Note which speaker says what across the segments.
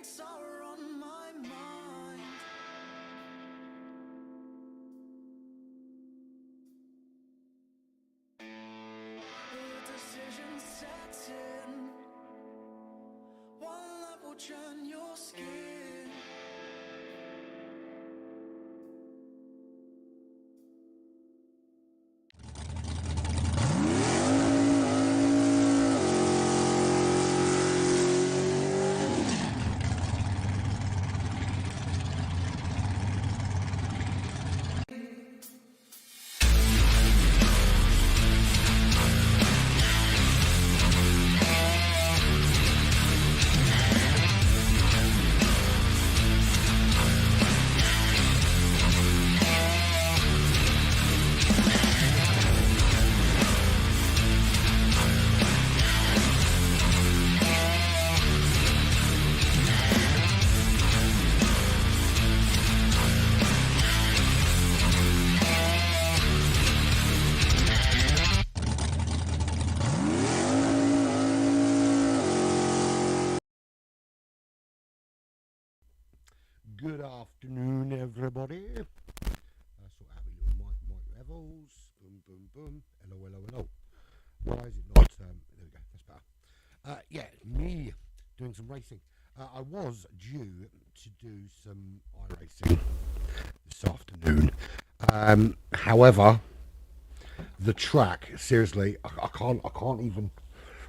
Speaker 1: thoughts are on my mind. A decision sets in, one that will churn your skin.
Speaker 2: Good afternoon, everybody. Sort out my little mic levels. Boom, boom, boom. Hello, hello, hello. Why is it not? There we go. That's better. Yeah, me doing some racing. I was due to do some iRacing this afternoon. However, the track, seriously, I can't even.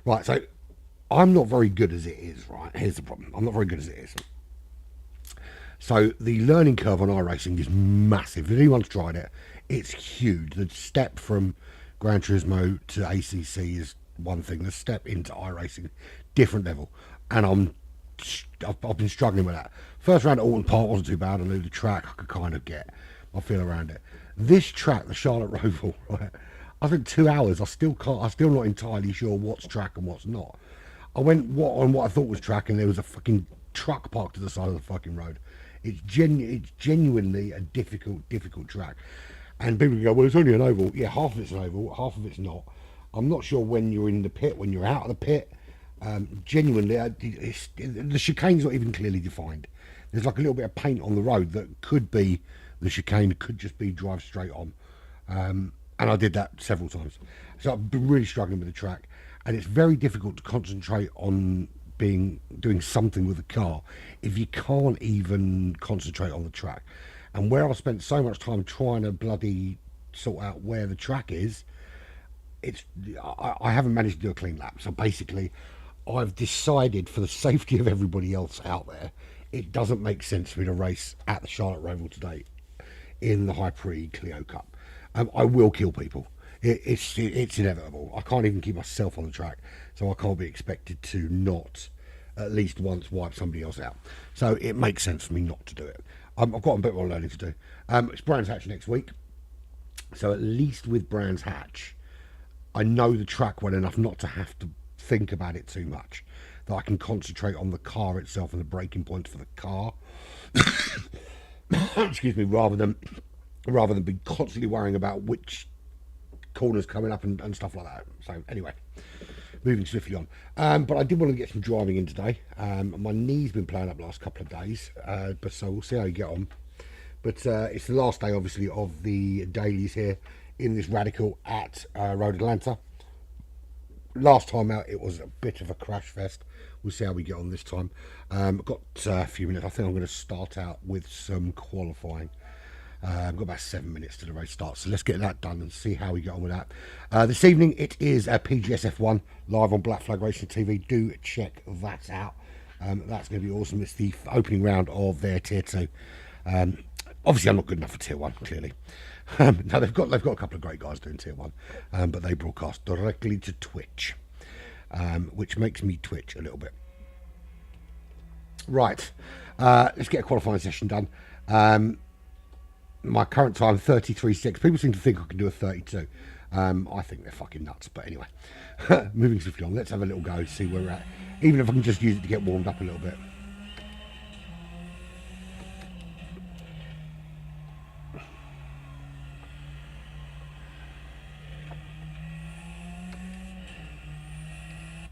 Speaker 2: Right, so I'm not very good as it is. Right, here's the problem. I'm not very good as it is. So the learning curve on iRacing is massive. If anyone's tried it, it's huge. The step from Gran Turismo to ACC is one thing. The step into iRacing, different level. And I've been struggling with that. First round at Alton Park wasn't too bad. I knew the track. I could kind of get my feel around it. This track, the Charlotte Roval, right? I think 2 hours. I'm still not entirely sure what's track and what's not. I went on what I thought was track, and there was a fucking truck parked to the side of the fucking road. It's genuinely a difficult track. And people go, well, it's only an oval. Yeah, half of it's an oval, half of it's not. I'm not sure when you're in the pit, when you're out of the pit. Genuinely, the chicane's not even clearly defined. There's like a little bit of paint on the road that could be the chicane, could just be drive straight on. And I did that several times. So I've been really struggling with the track. And it's very difficult to concentrate on doing something with the car if you can't even concentrate on the track. And where I've spent so much time trying to bloody sort out where the track is, I haven't managed to do a clean lap. So basically, I've decided, for the safety of everybody else out there, it doesn't make sense for me to race at the Charlotte Roval today in the High Prix Clio Cup. I will kill people. It's inevitable. I can't even keep myself on the track, so I can't be expected to not at least once wipe somebody else out. So it makes sense for me not to do it. I've got a bit more learning to do. It's Brands Hatch next week, so at least with Brands Hatch, I know the track well enough not to have to think about it too much. That I can concentrate on the car itself and the braking points for the car. Excuse me, rather than be constantly worrying about which corners coming up and stuff like that. So anyway, moving swiftly on. But I did want to get some driving in today. My knee's been playing up the last couple of days, but so we'll see how you get on. But it's the last day, obviously, of the dailies here in this Radical at Road Atlanta. Last time out, it was a bit of a crash fest. We'll see how we get on this time. I've got a few minutes. I think I'm going to start out with some qualifying. I've got about 7 minutes to the race start, so let's get that done and see how we get on with that. This evening it is a PGSF1 live on Black Flag Racing TV. Do check that out. That's going to be awesome. It's the opening round of their Tier 2. Obviously, I'm not good enough for Tier 1, clearly. No, they've got a couple of great guys doing Tier 1, but they broadcast directly to Twitch, which makes me twitch a little bit. Right, let's get a qualifying session done. My current time, 33.6. People seem to think I can do a 32. I think they're fucking nuts. But anyway, moving swiftly on. Let's have a little go, see where we're at. Even if I can just use it to get warmed up a little bit.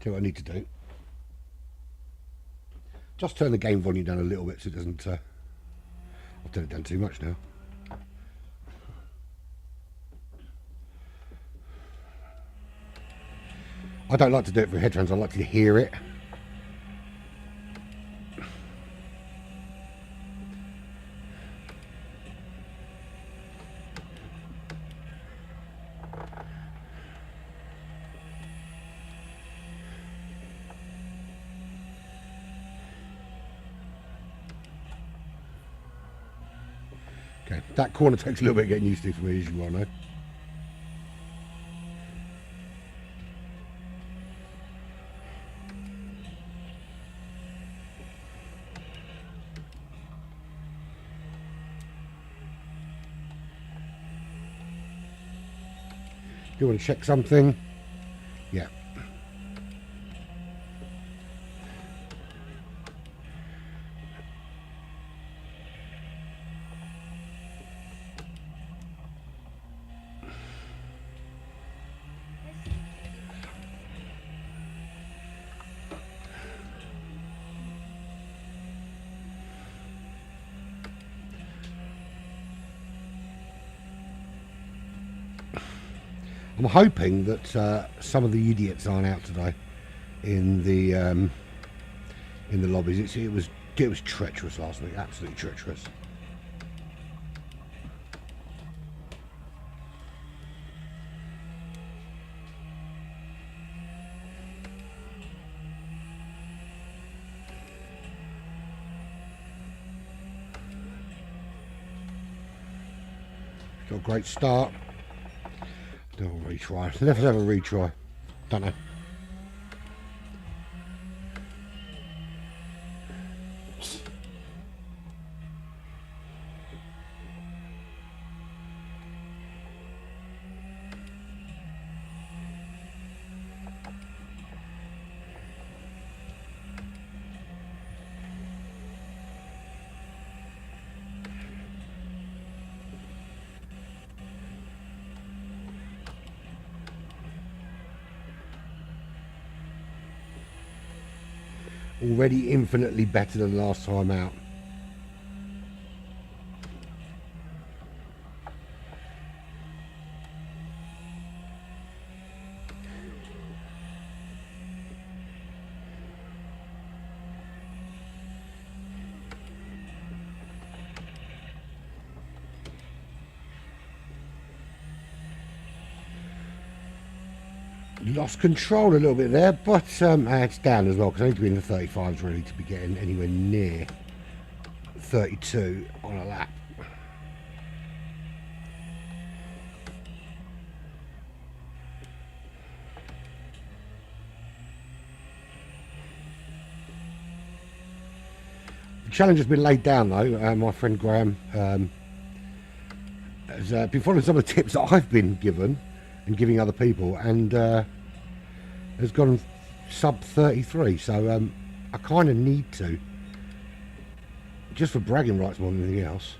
Speaker 2: See what I need to do. Just turn the game volume down a little bit so it doesn't. I've turned it down too much now. I don't like to do it for headphones. I like to hear it. Okay, that corner takes a little bit getting used to for me, as you well know. Do you want to check something? Yeah. I'm hoping that some of the idiots aren't out today in the lobbies. It was treacherous last week, absolutely treacherous. Got a great start. Do a retry. Let's have a retry. Don't know. Already infinitely better than last time out. Lost control a little bit there, but it's down as well because I need to be in the 35s really to be getting anywhere near 32 on a lap. The challenge has been laid down though. My friend Graham has been following some of the tips that I've been given and giving other people, and has gone sub 33, so I kind of need to, just for bragging rights more than anything else.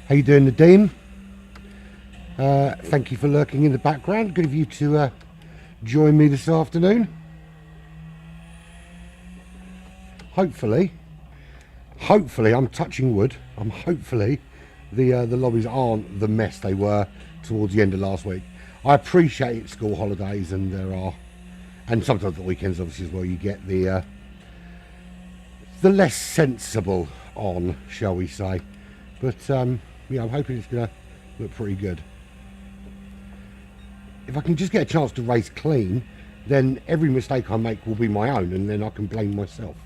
Speaker 2: How you doing, Nadeem? Thank you for lurking in the background. Good of you to join me this afternoon. Hopefully, I'm touching wood. Hopefully the lobbies aren't the mess they were towards the end of last week. I appreciate it's school holidays, and and sometimes the weekends obviously as well. You get the less sensible on, shall we say. But yeah, I'm hoping it's going to look pretty good. If I can just get a chance to race clean, then every mistake I make will be my own, and then I can blame myself.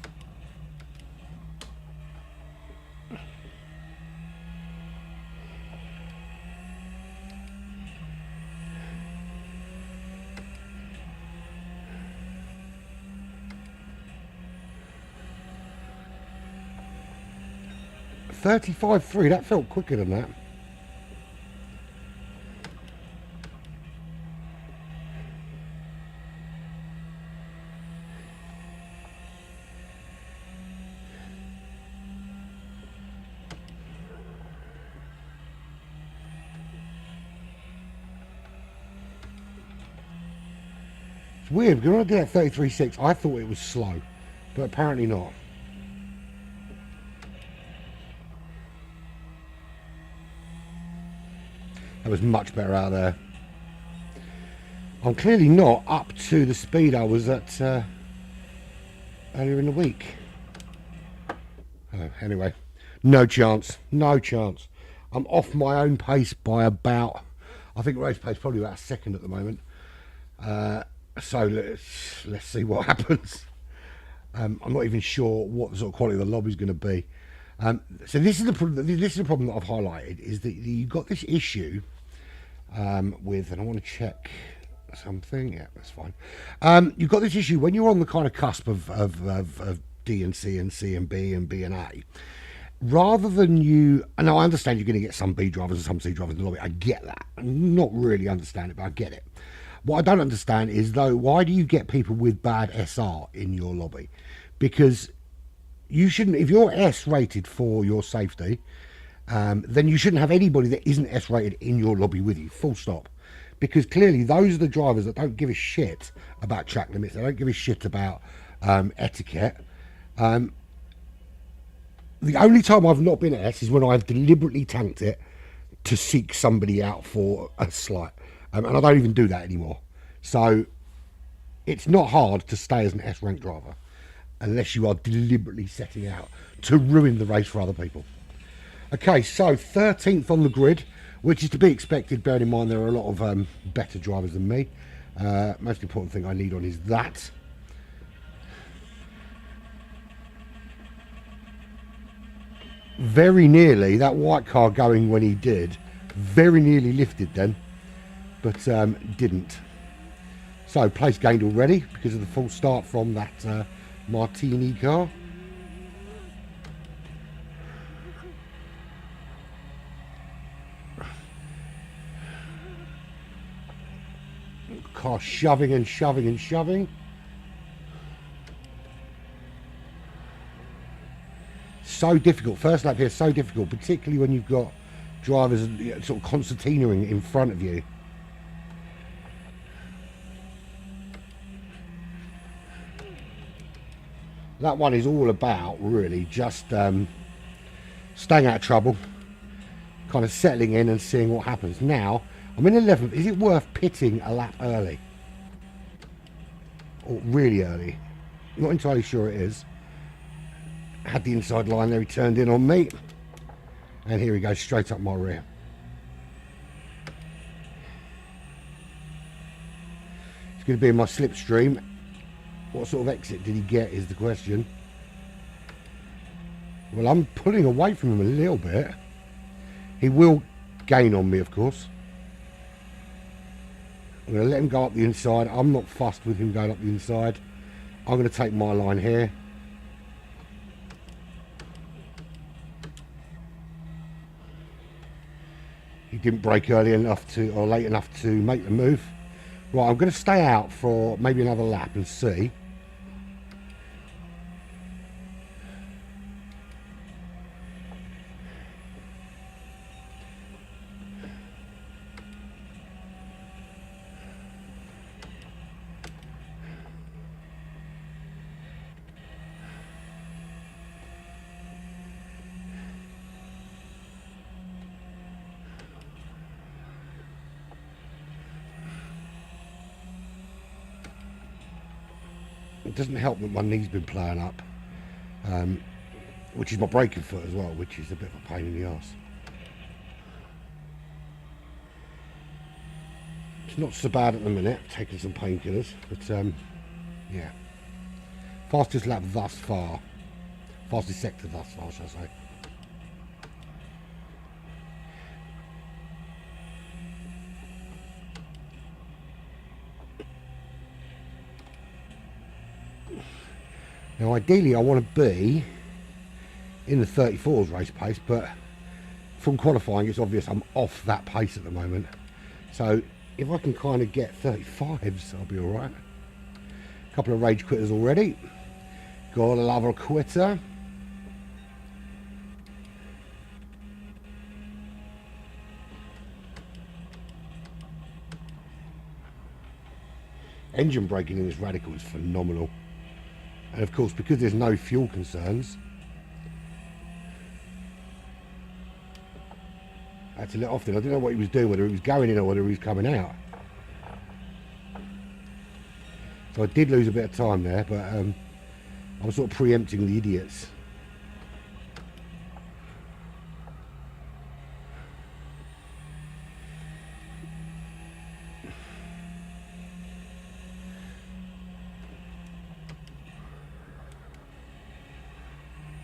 Speaker 2: .35.3, that felt quicker than that. It's weird, because when I did that 33.6, I thought it was slow, but apparently not. That was much better out there. I'm clearly not up to the speed I was at earlier in the week. Oh, anyway, no chance, no chance. I'm off my own pace by about, I think race pace probably about a second at the moment. So let's see what happens. I'm not even sure what the sort of quality of the lobby is going to be. So this is the problem that I've highlighted, is that you've got this issue with, and I want to check something. Yeah, that's fine. You've got this issue when you're on the kind of cusp of D and C and C and B and B and A. Rather than you, and I understand you're going to get some B drivers and some C drivers in the lobby. I get that. I not really understand it, but I get it. What I don't understand is, though, why do you get people with bad SR in your lobby? Because you shouldn't, if you're S rated for your safety, then you shouldn't have anybody that isn't S rated in your lobby with you, full stop. Because clearly those are the drivers that don't give a shit about track limits, they don't give a shit about etiquette. The only time I've not been at S is when I've deliberately tanked it to seek somebody out for a slight. And I don't even do that anymore. So it's not hard to stay as an S rank driver unless you are deliberately setting out to ruin the race for other people. Okay, so 13th on the grid, which is to be expected, bearing in mind there are a lot of better drivers than me. Most important thing I need on is that. Very nearly, that white car going when he did, very nearly lifted then, but didn't. So place gained already because of the full start from that Martini car. Car shoving and shoving and shoving. So difficult. First lap here, so difficult, particularly when you've got drivers sort of concertinaing in front of you. That one is all about really just staying out of trouble, kind of settling in and seeing what happens. Now, I'm in 11th. Is it worth pitting a lap early? Or really early? Not entirely sure it is. Had the inside line there, he turned in on me. And here he goes, straight up my rear. It's going to be in my slipstream. What sort of exit did he get is the question. Well, I'm pulling away from him a little bit. He will gain on me, of course. I'm going to let him go up the inside. I'm not fussed with him going up the inside. I'm going to take my line here. He didn't brake early enough to, or late enough to make the move. Right, I'm going to stay out for maybe another lap and see. It doesn't help that my knee's been playing up. which is my braking foot as well, which is a bit of a pain in the arse. It's not so bad at the minute, taking some painkillers, but yeah. Fastest lap thus far. Fastest sector thus far, shall I say. Now ideally I want to be in the 34s race pace, but from qualifying it's obvious I'm off that pace at the moment. So if I can kind of get 35s, I'll be alright. A couple of rage quitters already. Gotta love a quitter. Engine braking in this Radical is phenomenal. And of course, because there's no fuel concerns, I had to let off then. I didn't know what he was doing, whether he was going in or whether he was coming out. So I did lose a bit of time there, but I was sort of preempting the idiots.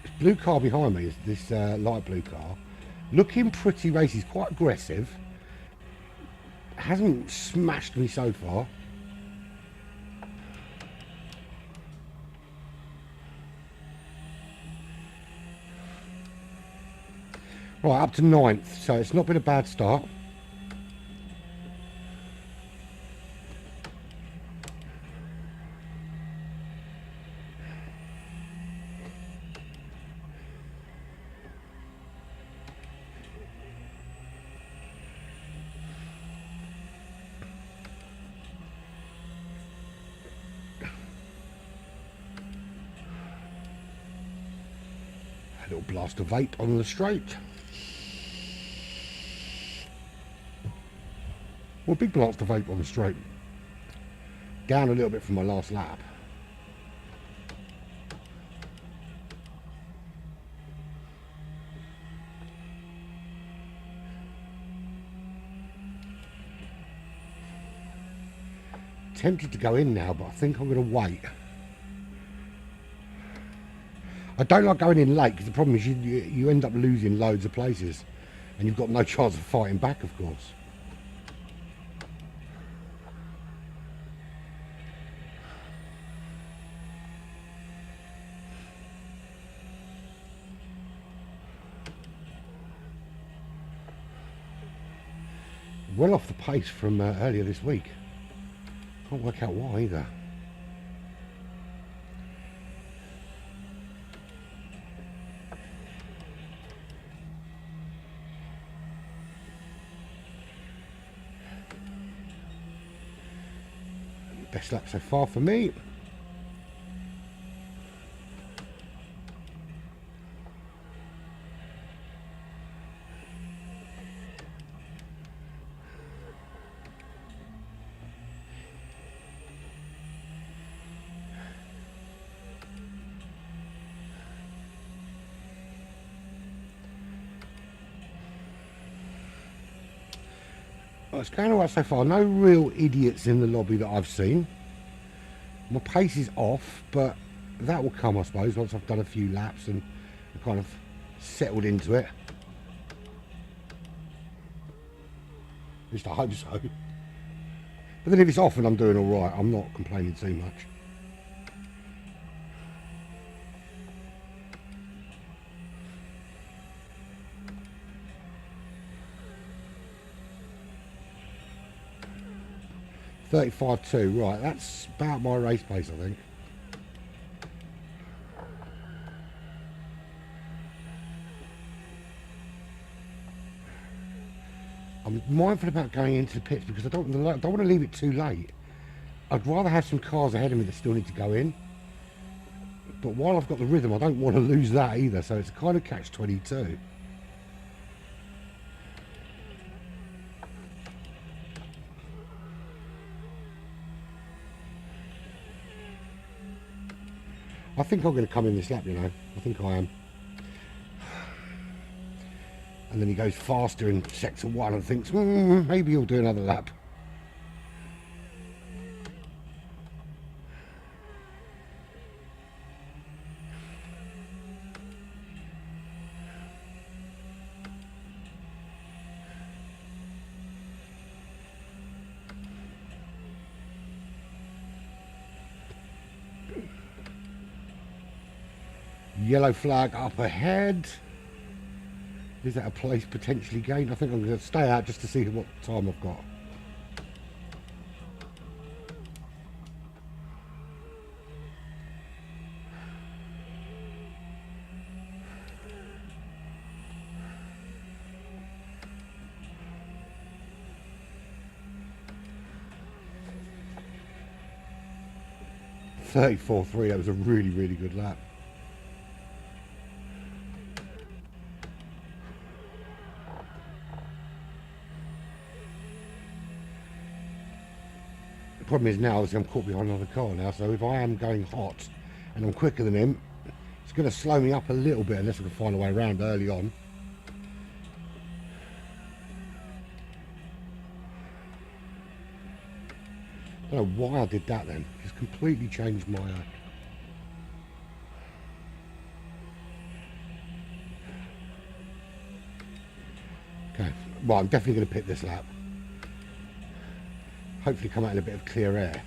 Speaker 2: This blue car behind me is this light blue car. Looking pretty racy, he's quite aggressive. Hasn't smashed me so far. Right, up to 9th, so it's not been a bad start. A little blast of vape on the straight. Well, big blast of vape on the straight. Down a little bit from my last lap. Tempted to go in now, but I think I'm going to wait. I don't like going in late because the problem is you end up losing loads of places and you've got no chance of fighting back, of course. Well off the pace from earlier this week. Can't work out why either. Best lap so far for me. Well, it's going alright so far. No real idiots in the lobby that I've seen. My pace is off, but that will come, I suppose, once I've done a few laps and kind of settled into it. At least I hope so. But then if it's off and I'm doing alright, I'm not complaining too much. .35.2, right, that's about my race pace, I think. I'm mindful about going into the pits because I don't want to leave it too late. I'd rather have some cars ahead of me that still need to go in. But while I've got the rhythm, I don't want to lose that either, so it's a kind of catch-22. I think I'm going to come in this lap, you know. I think I am. and then he goes faster in sector 1 and thinks, maybe he'll do another lap. Yellow flag up ahead. Is that a place potentially gained? I think I'm going to stay out just to see what time I've got. .34.3, that was a really, really good lap. The problem is now is I'm caught behind another car now, so if I am going hot and I'm quicker than him, it's going to slow me up a little bit unless I can find a way around early on. I don't know why I did that then. It's completely changed my... Okay, well, I'm definitely going to pit this lap. Hopefully come out in a bit of clear air.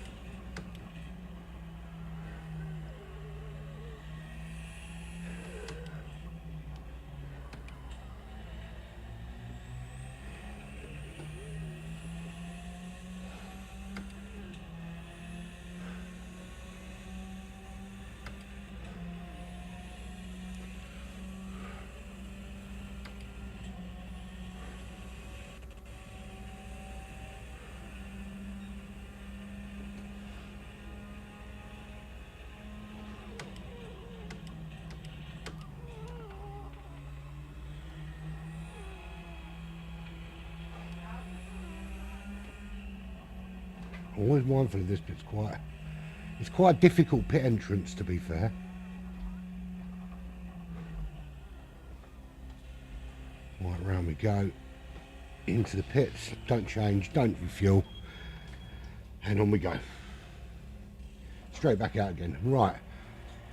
Speaker 2: I'm always mindful of this, but it's quite a difficult pit entrance, to be fair. Right, round we go into the pits. Don't change, don't refuel, and on we go. Straight back out again. Right,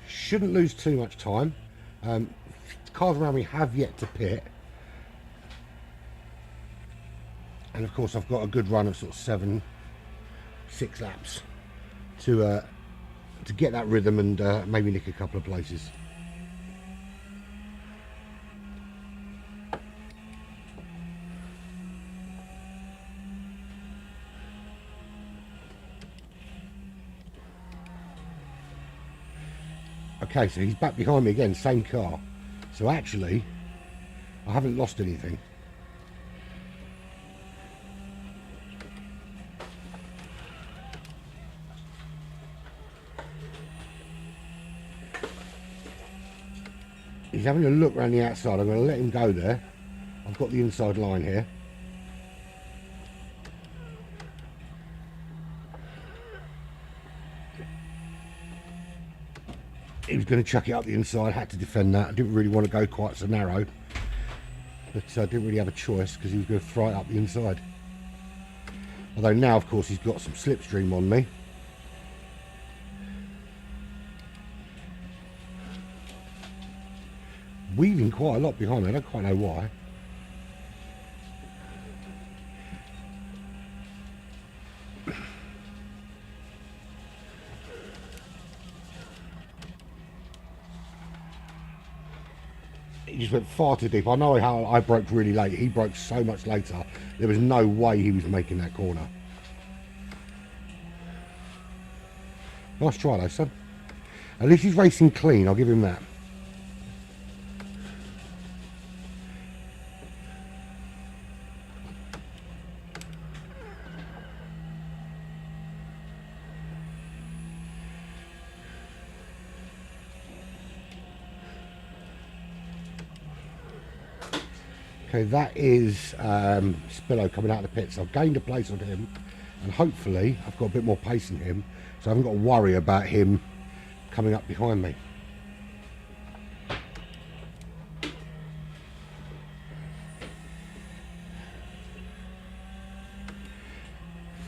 Speaker 2: shouldn't lose too much time. Cars around me have yet to pit, and of course I've got a good run of sort of 6 laps to get that rhythm and maybe nick a couple of places. Okay, so he's back behind me again, same car. So actually, I haven't lost anything. He's having a look around the outside. I'm going to let him go there. I've got the inside line here. He was going to chuck it up the inside. Had to defend that. I didn't really want to go quite so narrow, but I didn't really have a choice because he was going to throw it up the inside. Although now, of course, he's got some slipstream on me. Weaving quite a lot behind me. I don't quite know why. He just went far too deep. I know how I broke really late. He broke so much later. There was no way he was making that corner. Nice try though, son. At least he's racing clean. I'll give him that. Okay, that is Spillo coming out of the pits. I've gained a place on him, and hopefully I've got a bit more pace than him, so I haven't got to worry about him coming up behind me.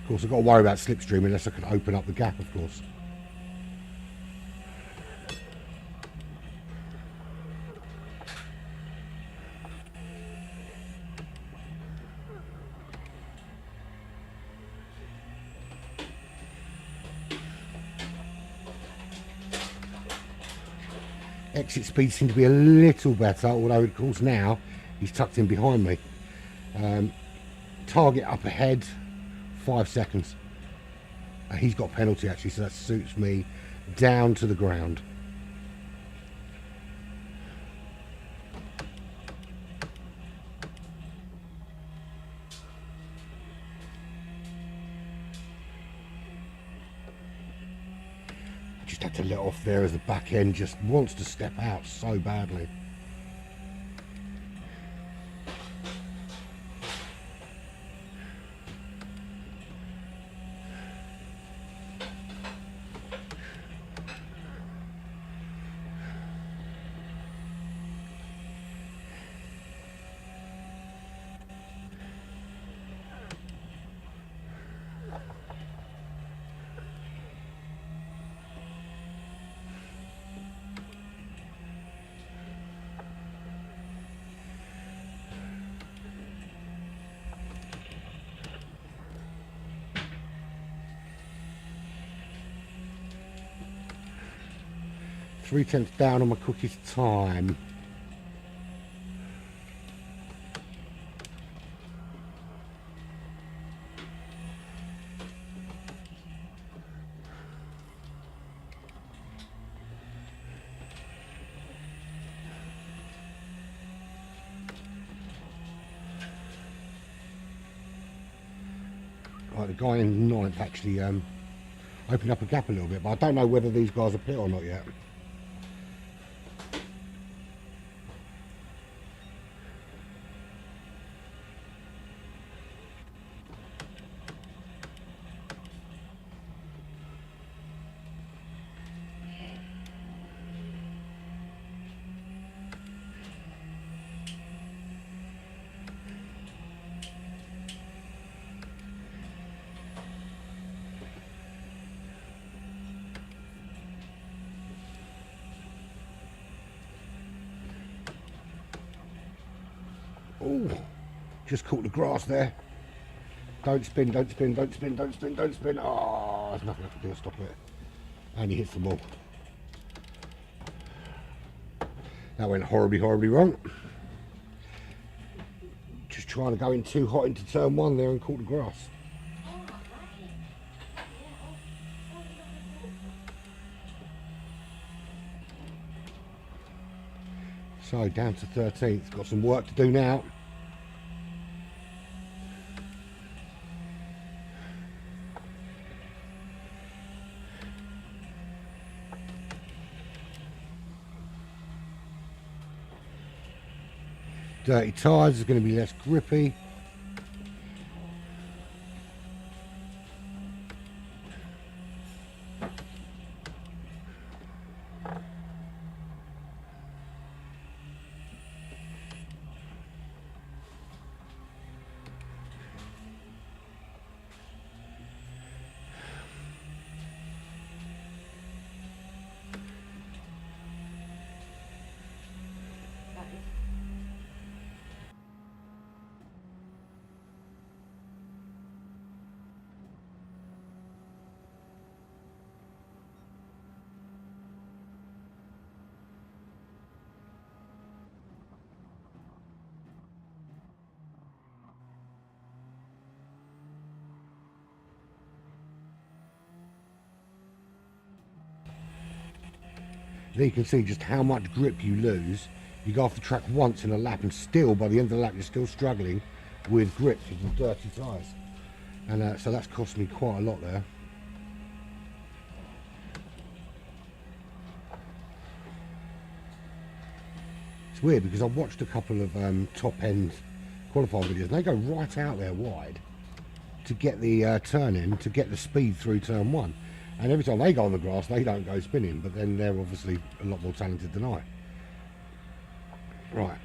Speaker 2: Of course, I've got to worry about slipstream unless I can open up the gap, of course. Exit speed seemed to be a little better, although of course now he's tucked in behind me. Target up ahead, 5 seconds. He's got penalty actually, so that suits me down to the ground. Just had to let off there as the back end just wants to step out so badly. Three tenths down on my quickest time. Right, the guy in ninth actually opened up a gap a little bit, but I don't know whether these guys are pit or not yet. Oh, just caught the grass there. Don't spin, don't spin, don't spin, don't spin, don't spin. Oh, there's nothing I can do to stop it. And he hits the ball. That went horribly, horribly wrong. Just trying to go in too hot into turn one there and caught the grass. So down to 13th, got some work to do now. Dirty tyres is going to be less grippy. There you can see just how much grip you lose. You go off the track once in a lap and still, by the end of the lap, you're still struggling with grip with the dirty tyres. And so that's cost me quite a lot there. It's weird because I've watched a couple of top end qualifying videos and they go right out there wide to get the turn in, to get the speed through turn one. And every time they go on the grass, they don't go spinning, but then they're obviously a lot more talented than I. Right,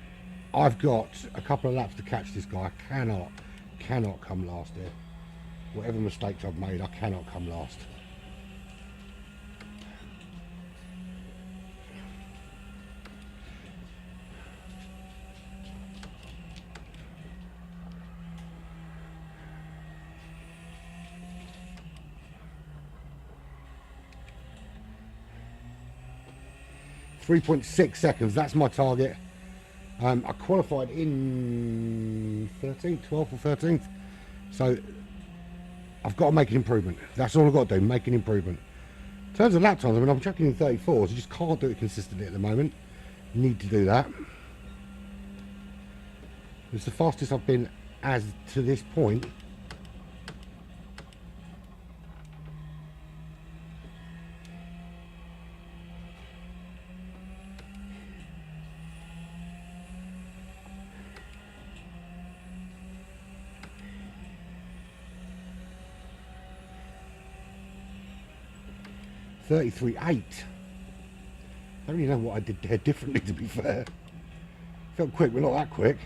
Speaker 2: I've got a couple of laps to catch this guy. I cannot come last here. Whatever mistakes I've made, I cannot come last. .6 seconds, that's my target. I qualified in 13th, 12th or 13th. So I've got to make an improvement. That's all I've got to do, make an improvement. In terms of lap times, I mean, I'm chucking in 34s. I just can't do it consistently at the moment. Need to do that. It's the fastest I've been as to this point. .33.8. Don't really know what I did there differently, to be fair. Felt quick, but not that quick.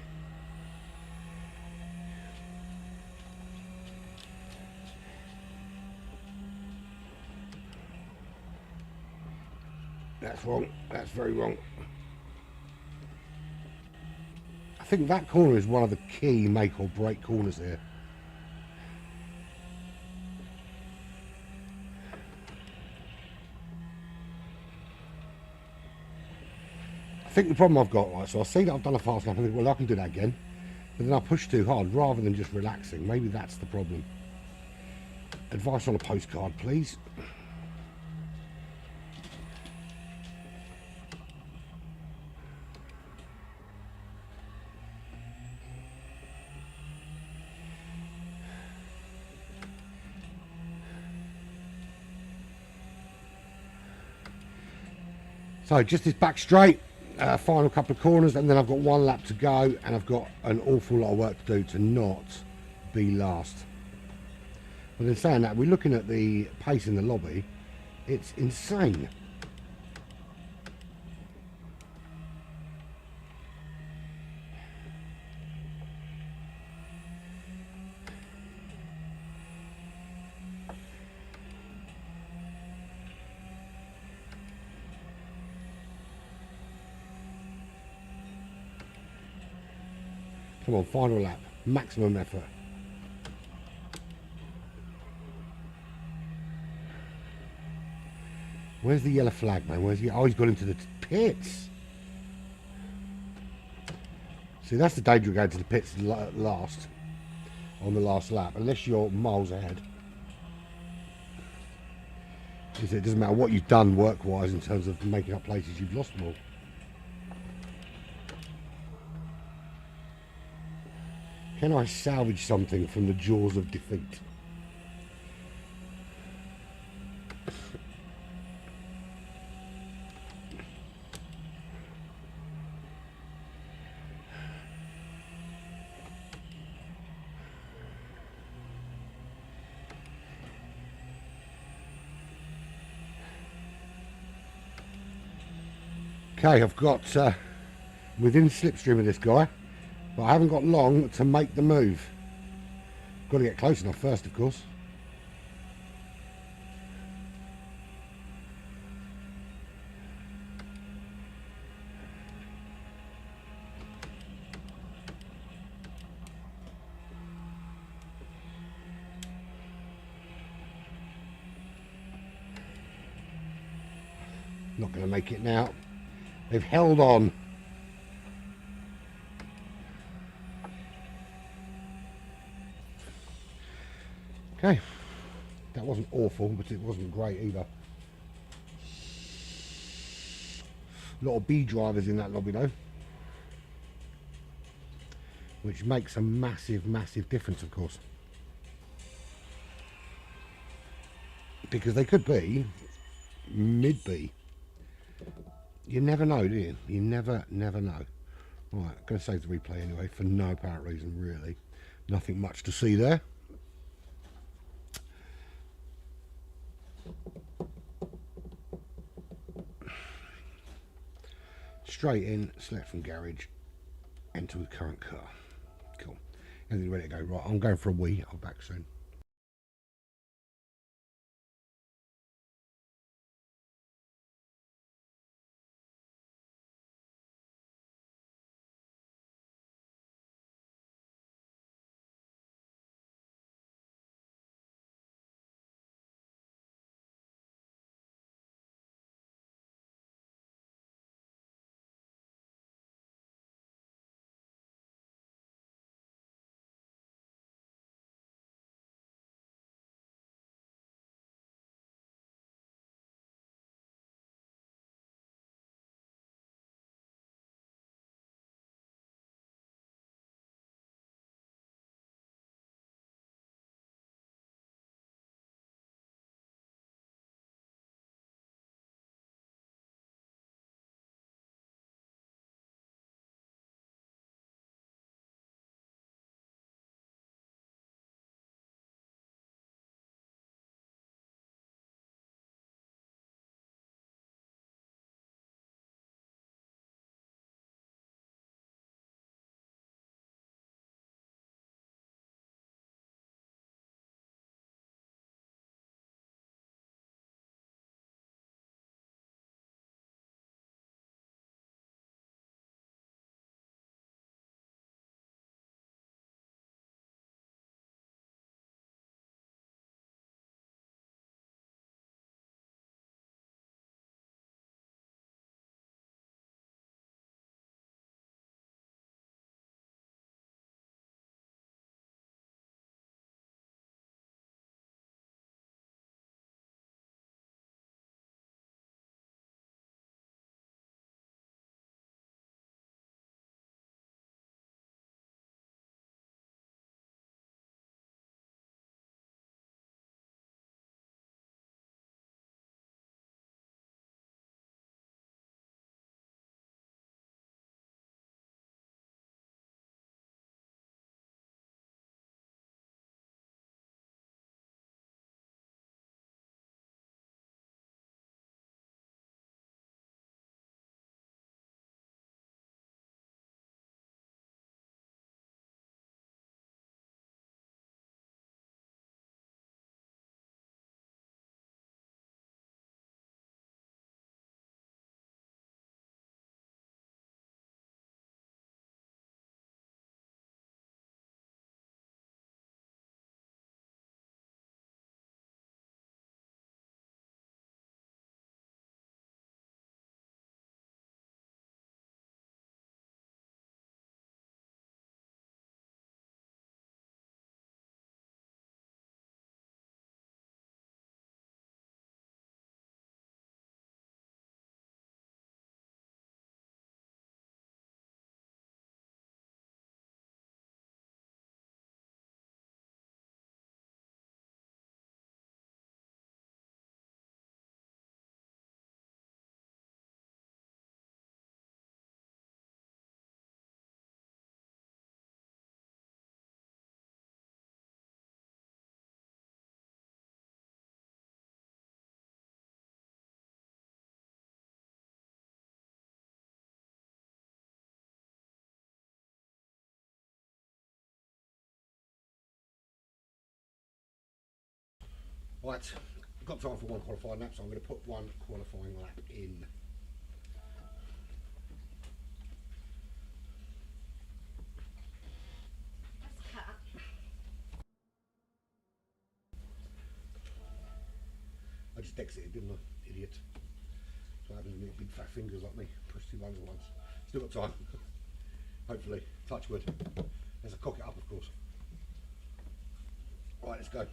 Speaker 2: That's wrong. That's very wrong. I think that corner is one of the key make or break corners here. I think the problem I've got, right, so I see that I've done a fast lap and think, well, I can do that again. But then I push too hard rather than just relaxing. Maybe that's the problem. Advice on a postcard, please. So just this back straight. Final couple of corners, and then I've got one lap to go, and I've got an awful lot of work to do to not be last. But in saying that, we're looking at the pace in the lobby. It's insane. Come on, final lap. Maximum effort. Where's the yellow flag, man? Where's he? Oh, he's got into the pits. See, that's the danger of going to the pits last on the last lap, unless you're miles ahead. It doesn't matter what you've done work-wise in terms of making up places, you've lost them all. Can I salvage something from the jaws of defeat? Okay, I've got within slipstream of this guy, but I haven't got long to make the move. Got to get close enough first, of course. Not going to make it now. They've held on. Okay, that wasn't awful, but it wasn't great either. A lot of B drivers in that lobby though, which makes a massive, massive difference, of course, because they could be mid-B. You never know, do you? You never know. Right, I'm going to save the replay anyway for no apparent reason, really. Nothing much to see there. Straight in, select from garage, enter with current car. Cool. Everything ready to go. Right, I'm going for a wee. I'll be back soon. Right, I've got time for one qualifying lap, so I'm going to put one qualifying lap in. I just exited, didn't I? Idiot. So having little big fat fingers like me, push two buttons at once. Still got time. Hopefully, touch wood. There's a cock it up, of course. Right, let's go.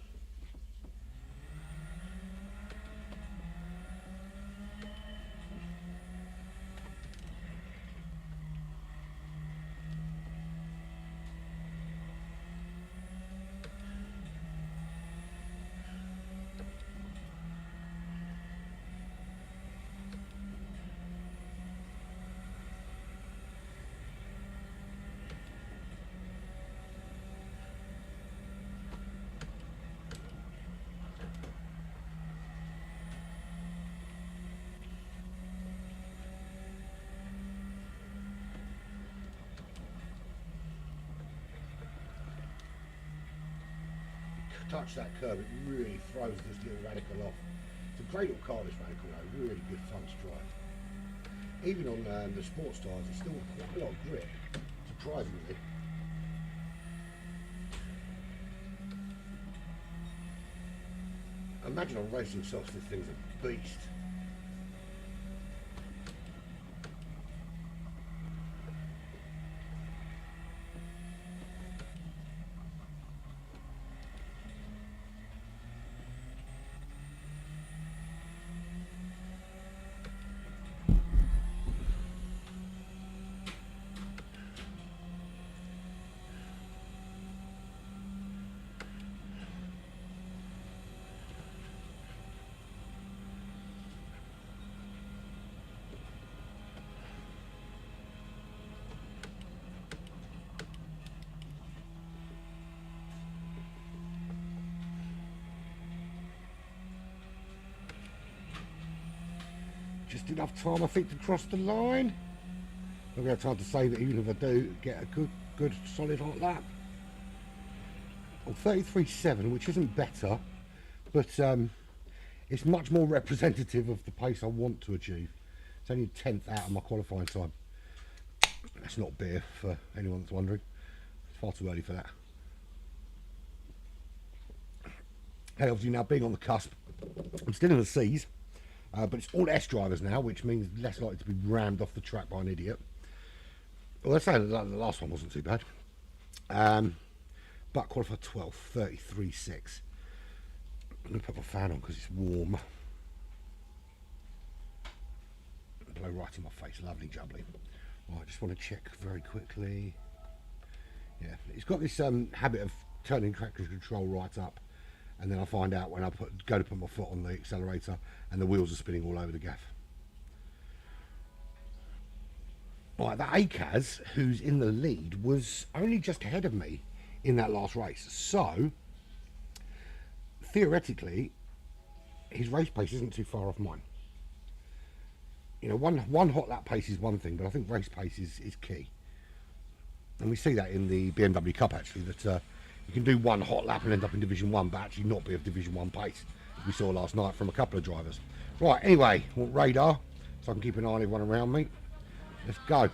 Speaker 2: Touch that curb, it really throws this little Radical off. It's a great little car, this Radical, though. Really good fun to drive. Even on the sports tyres, it's still quite a lot of grip, surprisingly. Imagine on racing softs, this thing's a beast. Just enough time, I think, to cross the line. I'm going to have time to save it, even if I do get a good solid hot lap. Well, 33.7, which isn't better, but it's much more representative of the pace I want to achieve. It's only a 10th out of my qualifying time. That's not beer, for anyone that's wondering. It's far too early for that. Hey, obviously now being on the cusp, I'm still in the C's. But it's all S drivers now, which means less likely to be rammed off the track by an idiot. Well, let's say that the last one wasn't too bad. But qualified 12th, 33.6. I'm going to put my fan on because it's warm. Blow right in my face, lovely jubbly. Right, I just want to check very quickly. Yeah, it's got this habit of turning traction control right up. And then I find out when I go to put my foot on the accelerator and the wheels are spinning all over the gaff. Right, that ACAS, who's in the lead, was only just ahead of me in that last race. So, theoretically, his race pace isn't too far off mine. You know, one hot lap pace is one thing, but I think race pace is key. And we see that in the BMW Cup, actually, that you can do one hot lap and end up in Division 1, but actually not be of Division 1 pace. We saw last night from a couple of drivers. Right, anyway, I want radar, so I can keep an eye on everyone around me. Let's go.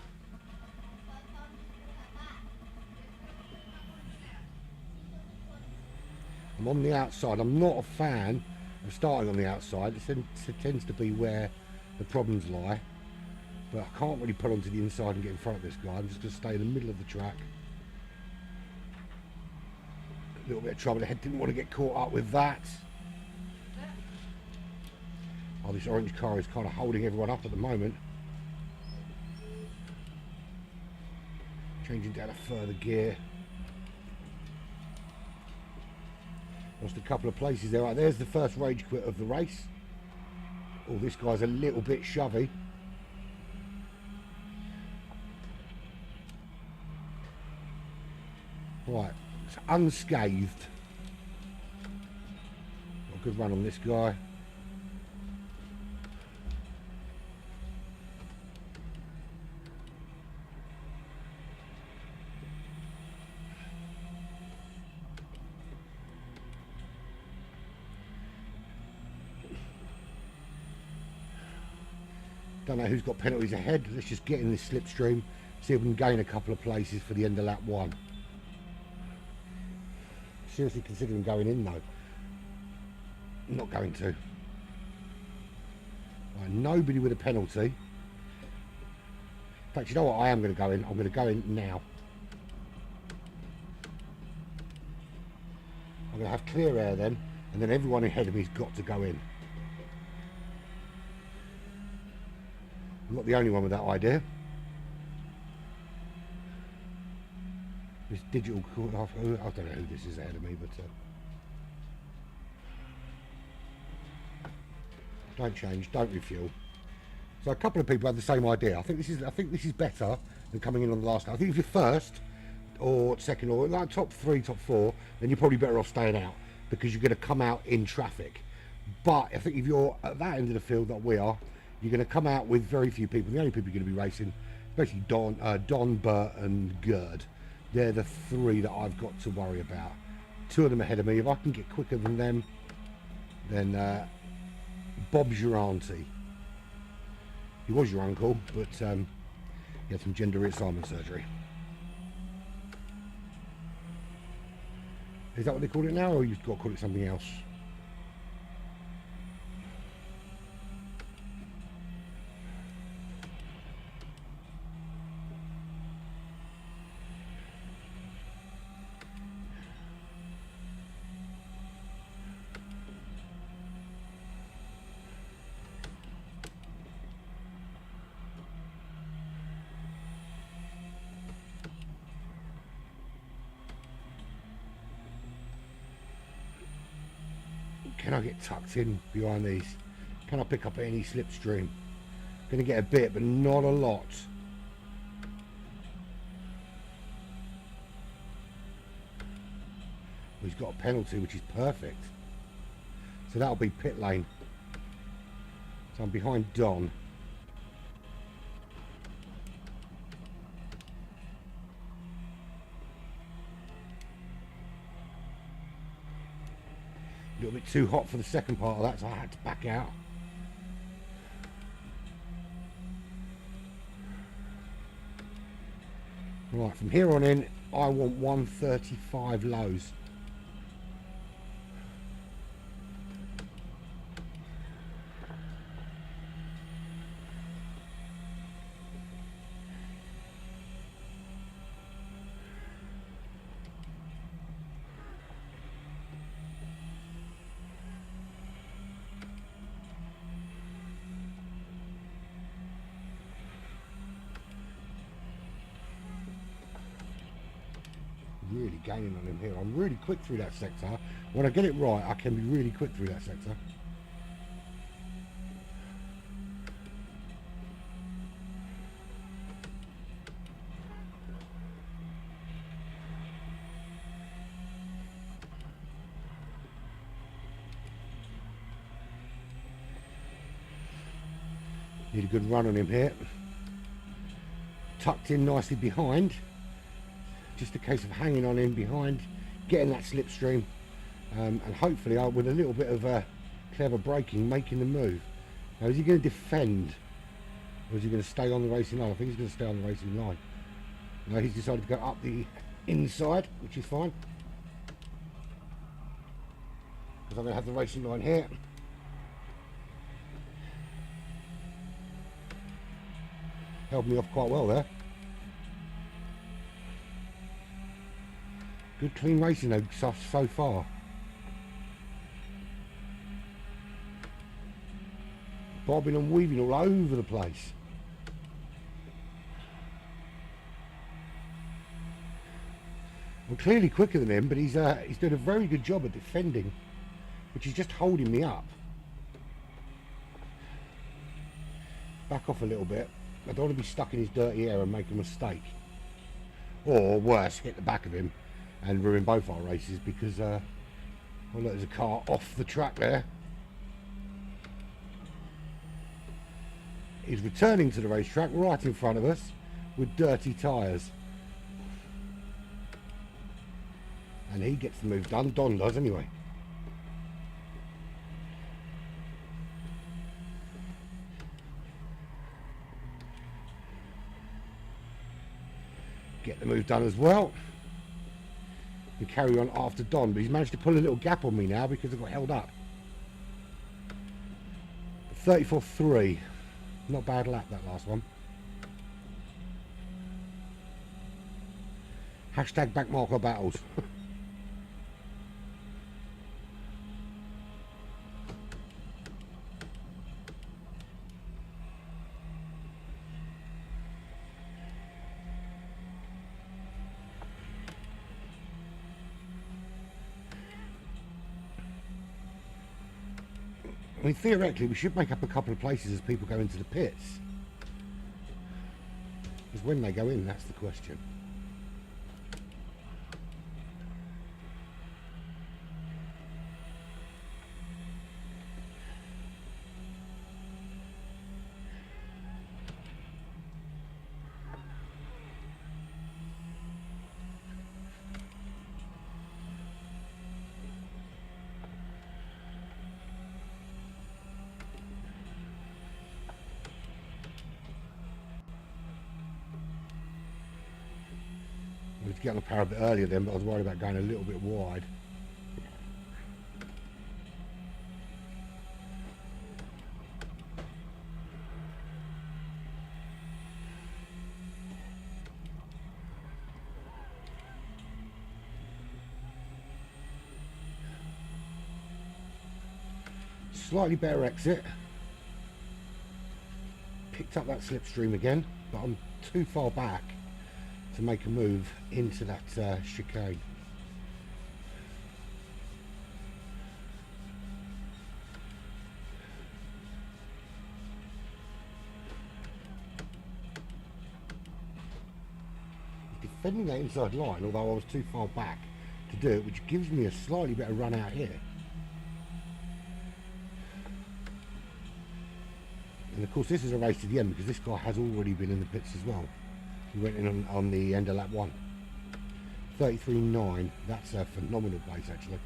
Speaker 2: I'm on the outside. I'm not a fan of starting on the outside. It tends to be where the problems lie. But I can't really pull onto the inside and get in front of this guy. I'm just going to stay in the middle of the track. A little bit of trouble ahead, didn't want to get caught up with that. Oh, this orange car is kind of holding everyone up at the moment. Changing down a further gear. Lost a couple of places there. Right, there's the first rage quit of the race. Oh, this guy's a little bit shovey. Right, it's unscathed. Got a good run on this guy. Don't know who's got penalties ahead. Let's just get in this slipstream, see if we can gain a couple of places for the end of lap 1. Seriously considering going in though. I'm not going to. Right, nobody with a penalty. In fact, you know what? I am going to go in. I'm going to go in now. I'm going to have clear air then, and then everyone ahead of me's got to go in. I'm not the only one with that idea. This digital, I don't know who this is ahead of me, but don't change, don't refuel. So a couple of people have the same idea. I think this is better than coming in on the last. I think if you're first or second or like top 3, top 4, then you're probably better off staying out because you're going to come out in traffic. But I think if you're at that end of the field that we are, you're going to come out with very few people. The only people you're going to be racing, basically Don, Bert, and Gerd. They're the 3 that I've got to worry about. 2 of them ahead of me. If I can get quicker than them, then Bob's your auntie. He was your uncle, but he had some gender reassignment surgery. Is that what they call it now, or you've got to call it something else? Can I get tucked in behind these? Can I pick up any slipstream? Going to get a bit, but not a lot. He's got a penalty, which is perfect. So that'll be pit lane. So I'm behind Don. A little bit too hot for the second part of that, so I had to back out. Right, from here on in, I want 135 lows. Really gaining on him here. I'm really quick through that sector. When I get it right, I can be really quick through that sector. Need a good run on him here. Tucked in nicely behind. Just a case of hanging on in behind, getting that slipstream, and hopefully with a little bit of clever braking, making the move. Now, is he going to defend, or is he going to stay on the racing line? I think he's going to stay on the racing line. No, he's decided to go up the inside, which is fine, because I'm going to have the racing line here. Held me off quite well there. Good clean racing though so far. Bobbing and weaving all over the place. I'm clearly quicker than him, but he's doing a very good job at defending, which is just holding me up. Back off a little bit. I don't want to be stuck in his dirty air and make a mistake. Or worse, hit the back of him and ruin both our races because oh look, there's a car off the track there. He's returning to the racetrack right in front of us with dirty tyres, and he gets the move done. Don does anyway. get the move done as well. And carry on after Don, but he's managed to pull a little gap on me now because I got held up. 34-3. Not bad lap, that last one. Hashtag backmarker battles. I mean, theoretically, we should make up a couple of places as people go into the pits. Because when they go in, that's the question. I wanted to get on the power a bit earlier then, but I was worried about going a little bit wide. Slightly better exit. Picked up that slipstream again, but I'm too far back to make a move into that chicane. Defending that inside line, although I was too far back to do it, which gives me a slightly better run out here. And of course this is a race to the end because this guy has already been in the pits as well. He went in on the end of lap 1. 33.9, that's a phenomenal pace actually.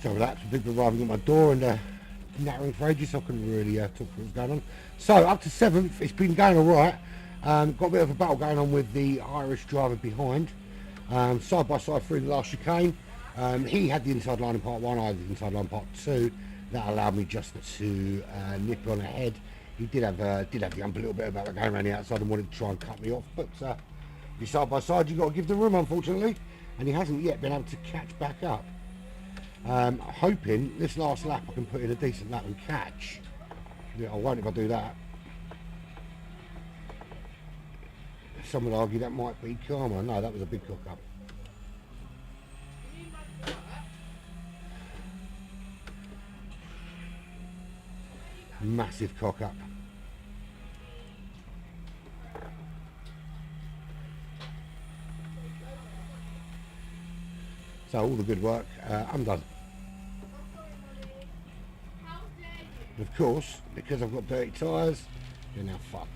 Speaker 2: So that's people arriving at my door and nattering for ages, so I couldn't really talk through what's going on. So up to 7th, it's been going alright. Got a bit of a battle going on with the Irish driver behind. Side by side through the last chicane. He had the inside line in part 1, I had the inside line in part 2. That allowed me just to nip on ahead. He did have the ump a little bit about going around the outside and wanted to try and cut me off, but you side by side, you've got to give the room, unfortunately, and he hasn't yet been able to catch back up. Hoping this last lap I can put in a decent lap and catch. Yeah, I won't if I do that. Some would argue that might be karma. No, that was a big cock up. Massive cock up. So all the good work, I'm done. And of course, because I've got dirty tyres, they're now fucked.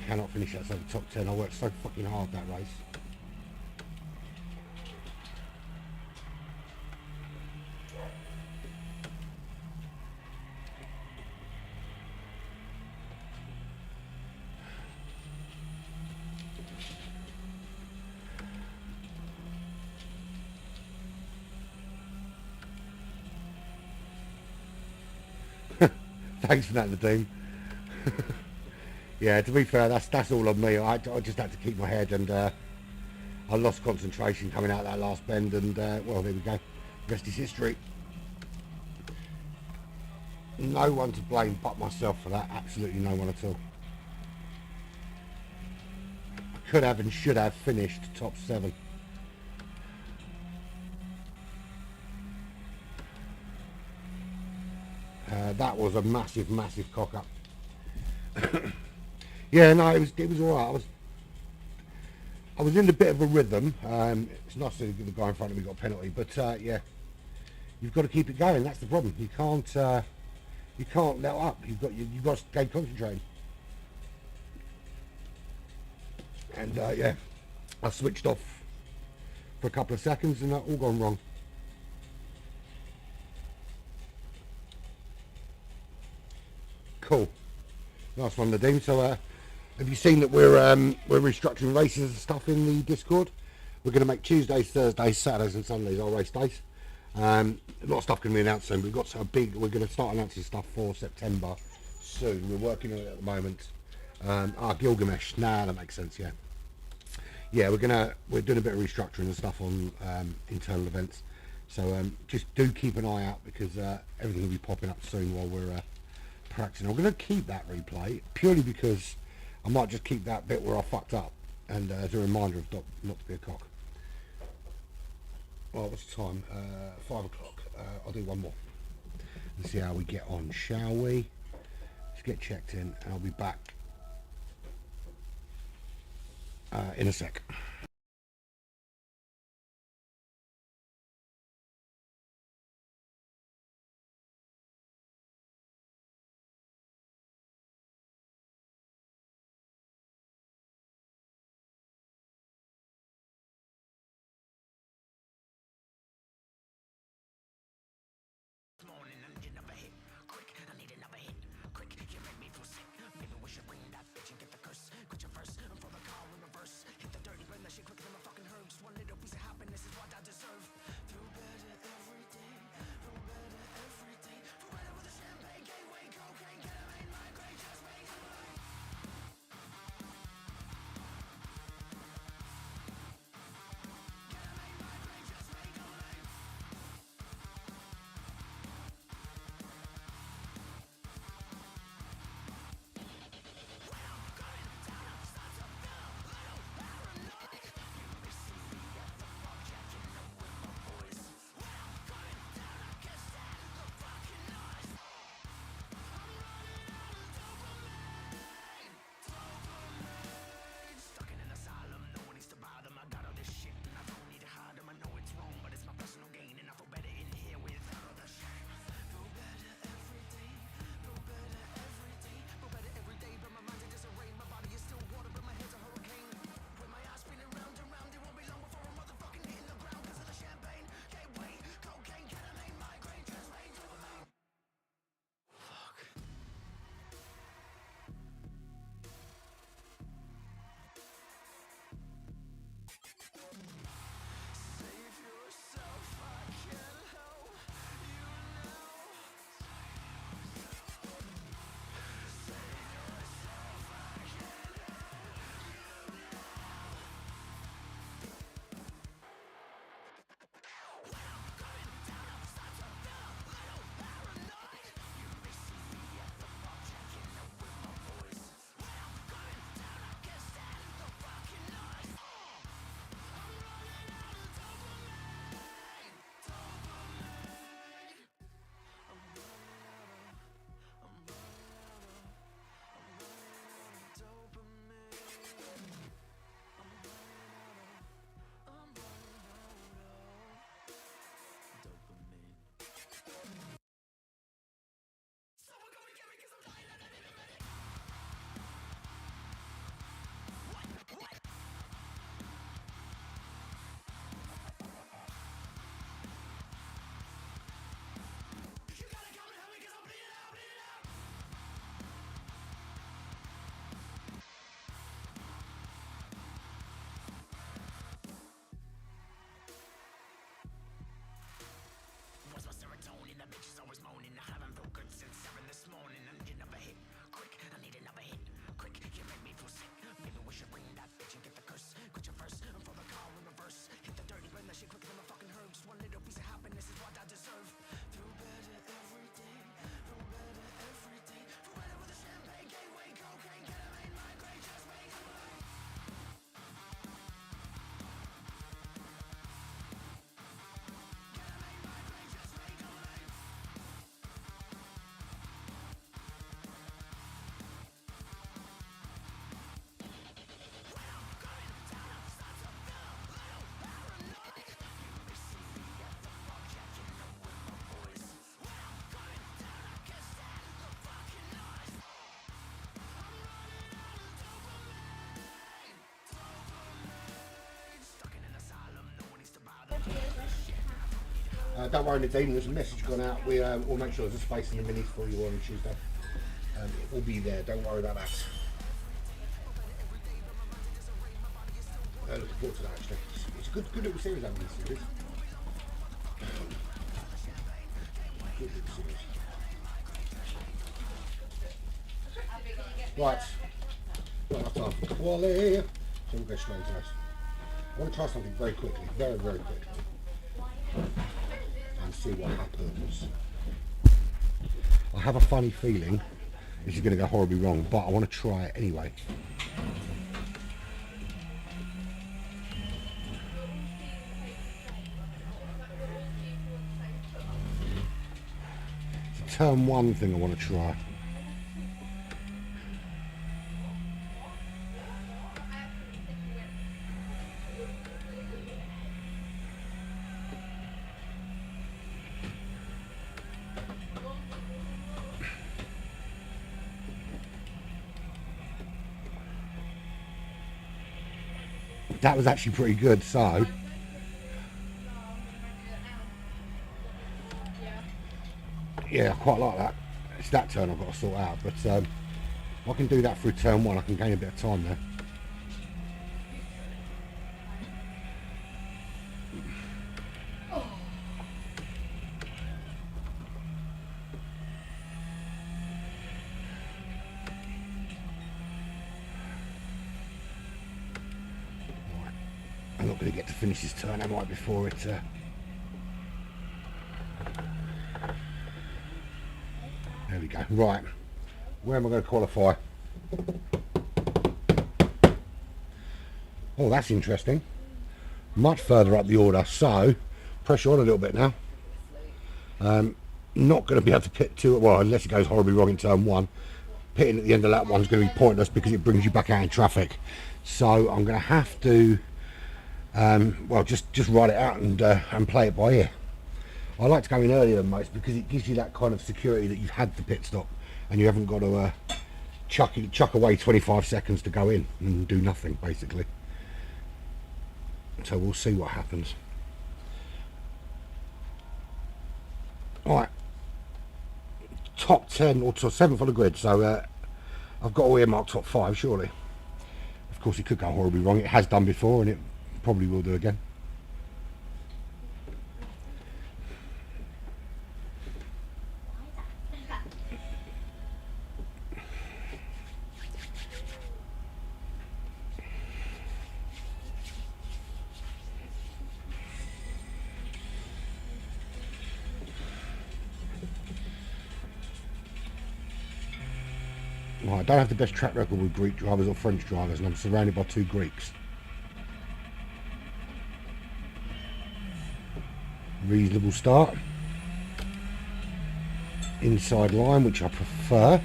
Speaker 2: Cannot finish outside the top 10. I worked so fucking hard that race. Thanks for that, Nadeem. Yeah, to be fair, that's all on me. I just had to keep my head, and I lost concentration coming out that last bend, and well, there we go. Rest is history. No one to blame but myself for that. Absolutely no one at all. I could have and should have finished top 7. That was a massive cock up. Yeah, no, it was all right. I was in a bit of a rhythm. It's nice that the guy in front of me got a penalty, but yeah, you've got to keep it going. That's the problem. You can't let up. You've got to stay concentrated. And yeah, I switched off for a couple of seconds, and that all gone wrong. Cool, nice one, Nadeem. So have you seen that we're restructuring races and stuff in the Discord? We're going to make Tuesdays, Thursdays, Saturdays and Sundays our race days. A lot of stuff can be announced soon. We've got so big, we're going to start announcing stuff for September soon. We're working on it at the moment. Gilgamesh, nah, that makes sense, yeah. Yeah, we're doing a bit of restructuring and stuff on internal events. So just do keep an eye out, because everything will be popping up soon while we're practicing. I'm going to keep that replay purely because I might just keep that bit where I fucked up, and as a reminder of not to be a cock. Well, what's the time? 5 o'clock. I'll do one more. Let's see how we get on, shall we? Let's get checked in, and I'll be back in a sec. Don't worry, Nadine, there's a message gone out. We'll make sure there's a space in the minis for you on Tuesday. It will be there, don't worry about that. Looking forward to that actually. It's a good little series, having this series. Good little series. Right, not enough time for quali, so we'll go straight into this. I want to try something very quickly, very quickly, and see what happens. I have a funny feeling this is going to go horribly wrong, but I want to try it anyway. It's a turn one thing I want to try. That was actually pretty good, so yeah, I quite like that. It's that turn I've got to sort out, but if I can do that through turn one, I can gain a bit of time there. I'm not going to get to finish this turn, am I, before it... There we go. Right. Where am I going to qualify? Oh, that's interesting. Much further up the order. So, pressure on a little bit now. Not going to be able to pit two... Well, unless it goes horribly wrong in turn one. Pitting at the end of lap one's going to be pointless because it brings you back out in traffic. So, I'm going to have to... well, just write it out and play it by ear. I like to go in earlier than most because it gives you that kind of security that you've had the pit stop and you haven't got to chuck away 25 seconds to go in and do nothing basically. So we'll see what happens. Alright, top 10 or 7th on the grid, so I've got to earmark top 5 surely. Of course it could go horribly wrong, it has done before and it probably will do again. Right, I don't have the best track record with Greek drivers or French drivers, and I'm surrounded by 2 Greeks. Reasonable start. Inside line, which I prefer.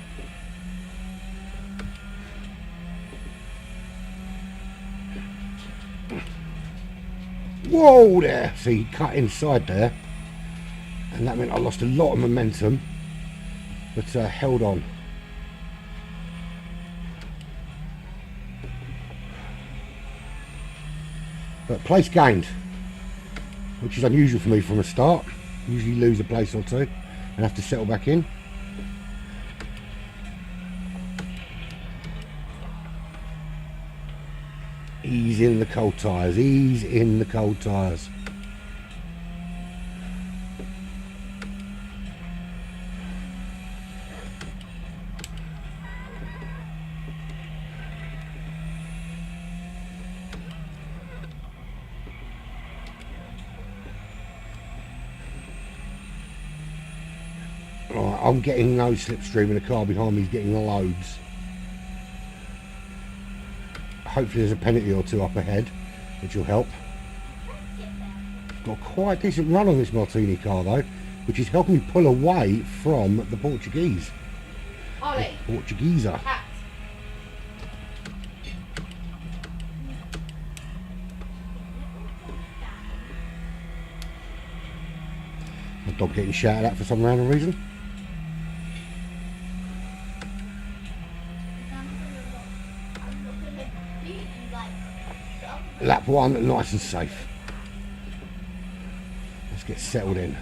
Speaker 2: Whoa there! So he cut inside there, and that meant I lost a lot of momentum, but held on. But place gained, which is unusual for me from a start. Usually lose a place or two and have to settle back in. Ease in the cold tyres, ease in the cold tyres. Right, I'm getting no slipstream and the car behind me is getting loads. Hopefully there's a penalty or two up ahead, which will help. Got quite a decent run on this Martini car though, which is helping me pull away from the Portuguese.
Speaker 3: Ollie.
Speaker 2: The Portugueser.
Speaker 3: Cat.
Speaker 2: My dog getting shouted at for some random reason. Lap 1, nice and safe. Let's get settled in.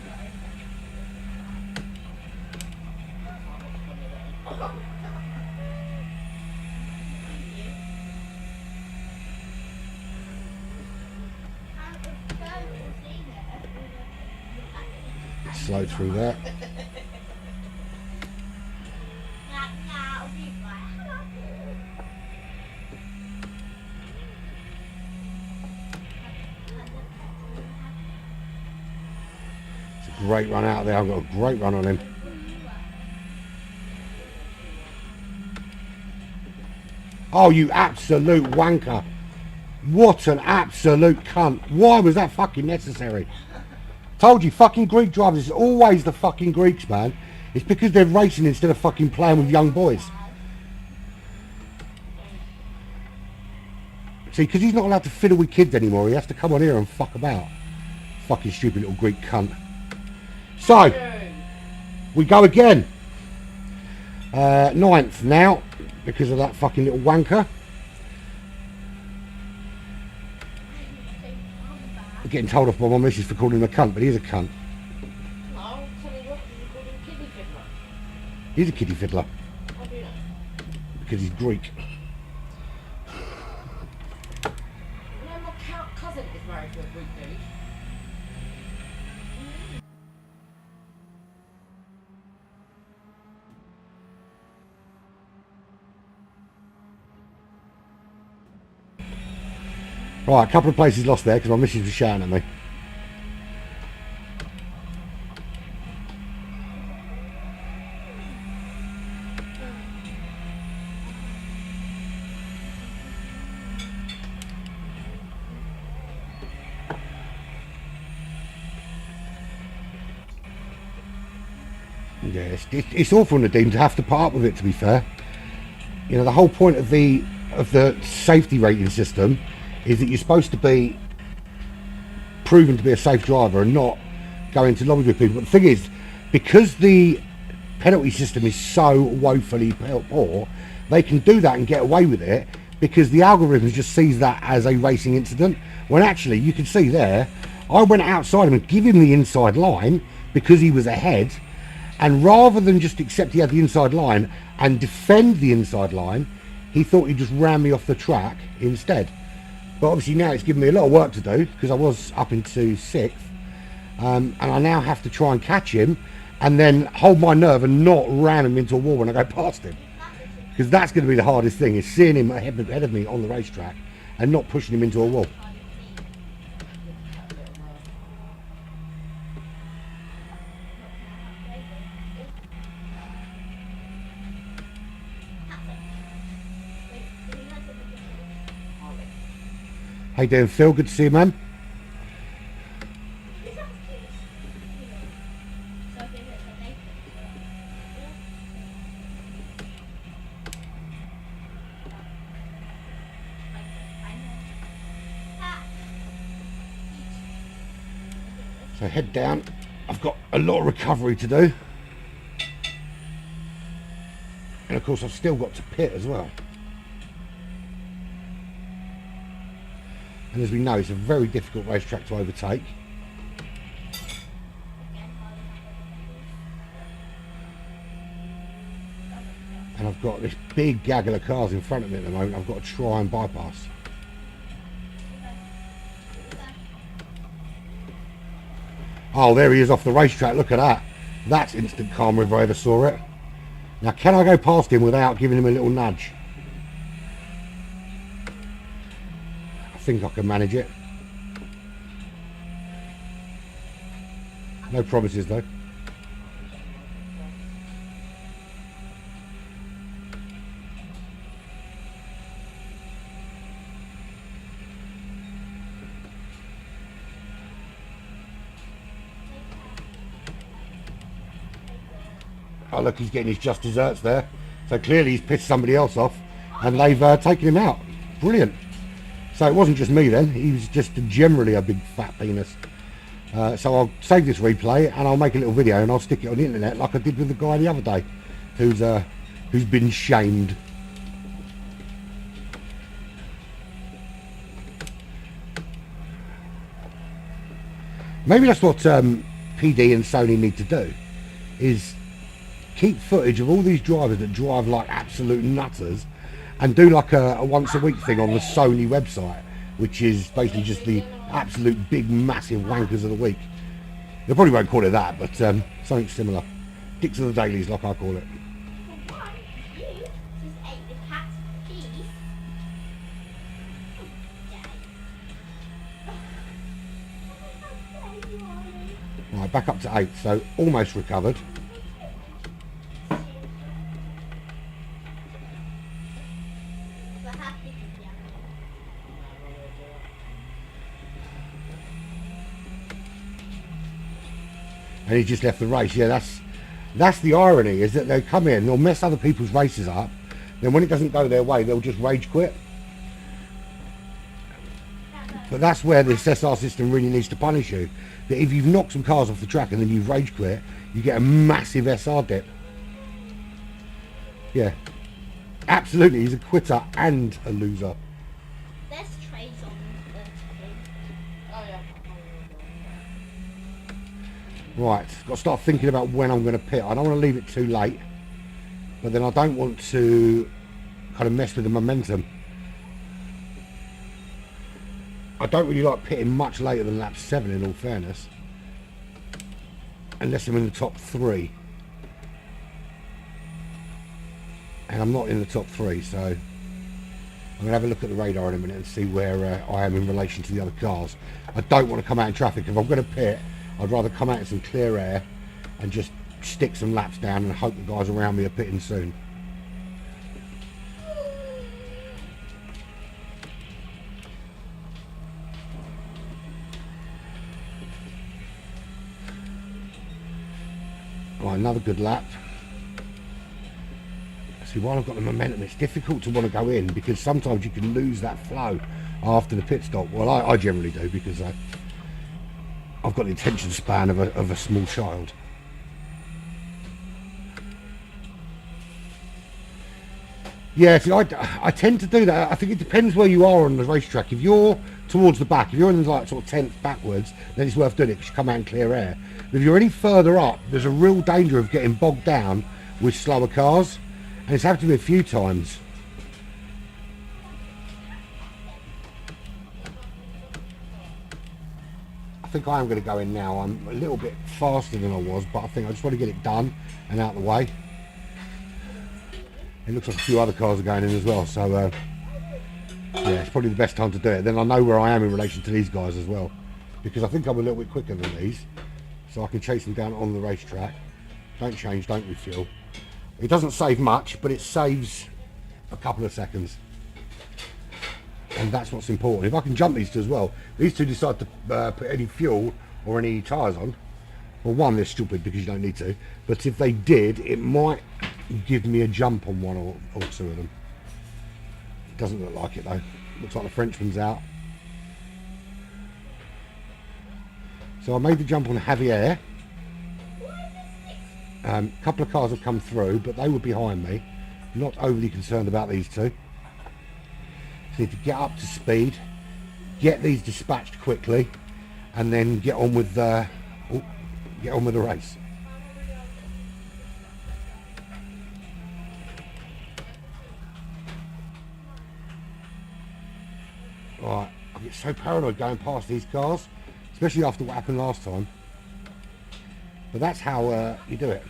Speaker 2: Slow through that. It's a great run out there. I've got a great run on him. Oh, you absolute wanker. What an absolute cunt. Why was that fucking necessary? Told you, fucking Greek drivers is always the fucking Greeks, man. It's because they're racing instead of fucking playing with young boys. See, because he's not allowed to fiddle with kids anymore, he has to come on here and fuck about. Fucking stupid little Greek cunt. So, we go again. 9th now, because of that fucking little wanker. I'm getting told off by my missus for calling him a cunt, but he's a cunt.
Speaker 3: No, tell me what, you call him kiddie fiddler.
Speaker 2: He's a kiddie fiddler.
Speaker 3: How do you know?
Speaker 2: Because he's Greek.
Speaker 3: You know, my cousin is married to a Greek dude.
Speaker 2: Right, a couple of places lost there because my missus was shouting at me. Yeah, it's awful, Nadine, to have to part with it, to be fair. You know, the whole point of the safety rating system is that you're supposed to be proven to be a safe driver and not go into lobbies with people. But the thing is, because the penalty system is so woefully poor, they can do that and get away with it because the algorithm just sees that as a racing incident, when actually you can see there, I went outside him and give him the inside line because he was ahead, and rather than just accept he had the inside line and defend the inside line, he thought he'd just ram me off the track instead. But obviously now it's given me a lot of work to do because I was up into 6th, and I now have to try and catch him and then hold my nerve and not ram him into a wall when I go past him, because that's going to be the hardest thing, is seeing him ahead of me on the racetrack and not pushing him into a wall. How you doing, Phil? Good to see you, man. So head down. I've got a lot of recovery to do. And of course I've still got to pit as well. And as we know, it's a very difficult racetrack to overtake. And I've got this big gaggle of cars in front of me at the moment I've got to try and bypass. Oh, there he is off the racetrack, look at that. That's instant karma if I ever saw it. Now, can I go past him without giving him a little nudge? I think I can manage it. No promises though. Oh look, he's getting his just desserts there. So clearly he's pissed somebody else off and they've taken him out. Brilliant. So it wasn't just me then, he was just generally a big fat penis. So I'll save this replay and I'll make a little video and I'll stick it on the internet like I did with the guy the other day who's been shamed. Maybe that's what PD and Sony need to do, is keep footage of all these drivers that drive like absolute nutters, and do like a once a week thing on the Sony website, which is basically just the absolute big massive wankers of the week. They probably won't call it that, but something similar. Dicks of the dailies, like I call it. Right, back up to 8, so almost recovered. And he just left the race. Yeah, that's the irony, is that they come in, they'll mess other people's races up, then when it doesn't go their way, they'll just rage quit. But that's where this SR system really needs to punish you. That if you've knocked some cars off the track and then you've rage quit, you get a massive SR dip. Yeah, absolutely, he's a quitter and a loser.
Speaker 4: There's trays on the thing.
Speaker 3: Oh yeah.
Speaker 2: Right, got to start thinking about when I'm going to pit. I don't want to leave it too late, but then I don't want to kind of mess with the momentum. I don't really like pitting much later than lap 7, in all fairness, unless I'm in the top 3, and I'm not in the top 3, so I'm going to have a look at the radar in a minute and see where I am in relation to the other cars. I don't want to come out in traffic. If I'm going to pit, I'd rather come out in some clear air and just stick some laps down and hope the guys around me are pitting soon. Right, another good lap. See, while I've got the momentum, it's difficult to want to go in because sometimes you can lose that flow after the pit stop. Well, I generally do, because I've got the attention span of a small child. Yeah, see, I tend to do that. I think it depends where you are on the racetrack. If you're towards the back, if you're in like sort of 10th backwards, then it's worth doing it because you come out in clear air. But if you're any further up, there's a real danger of getting bogged down with slower cars, and it's happened to me a few times. I think I am going to go in now. I'm a little bit faster than I was, but I think I just want to get it done and out of the way. It looks like a few other cars are going in as well, so yeah, it's probably the best time to do it. Then I know where I am in relation to these guys as well, because I think I'm a little bit quicker than these, so I can chase them down on the racetrack. Don't change, don't refuel. It doesn't save much, but it saves a couple of seconds, and that's what's important. If I can jump these two as well, these two decide to put any fuel or any tyres on. Well, one, they're stupid because you don't need to, but if they did, it might give me a jump on one or two of them. It doesn't look like it though. Looks like the Frenchman's out. So I made the jump on Javier. A couple of cars have come through, but they were behind me. Not overly concerned about these two. So need to get up to speed, get these dispatched quickly, and then get on with the race. Right, I get so paranoid going past these cars, especially after what happened last time. But that's how you do it.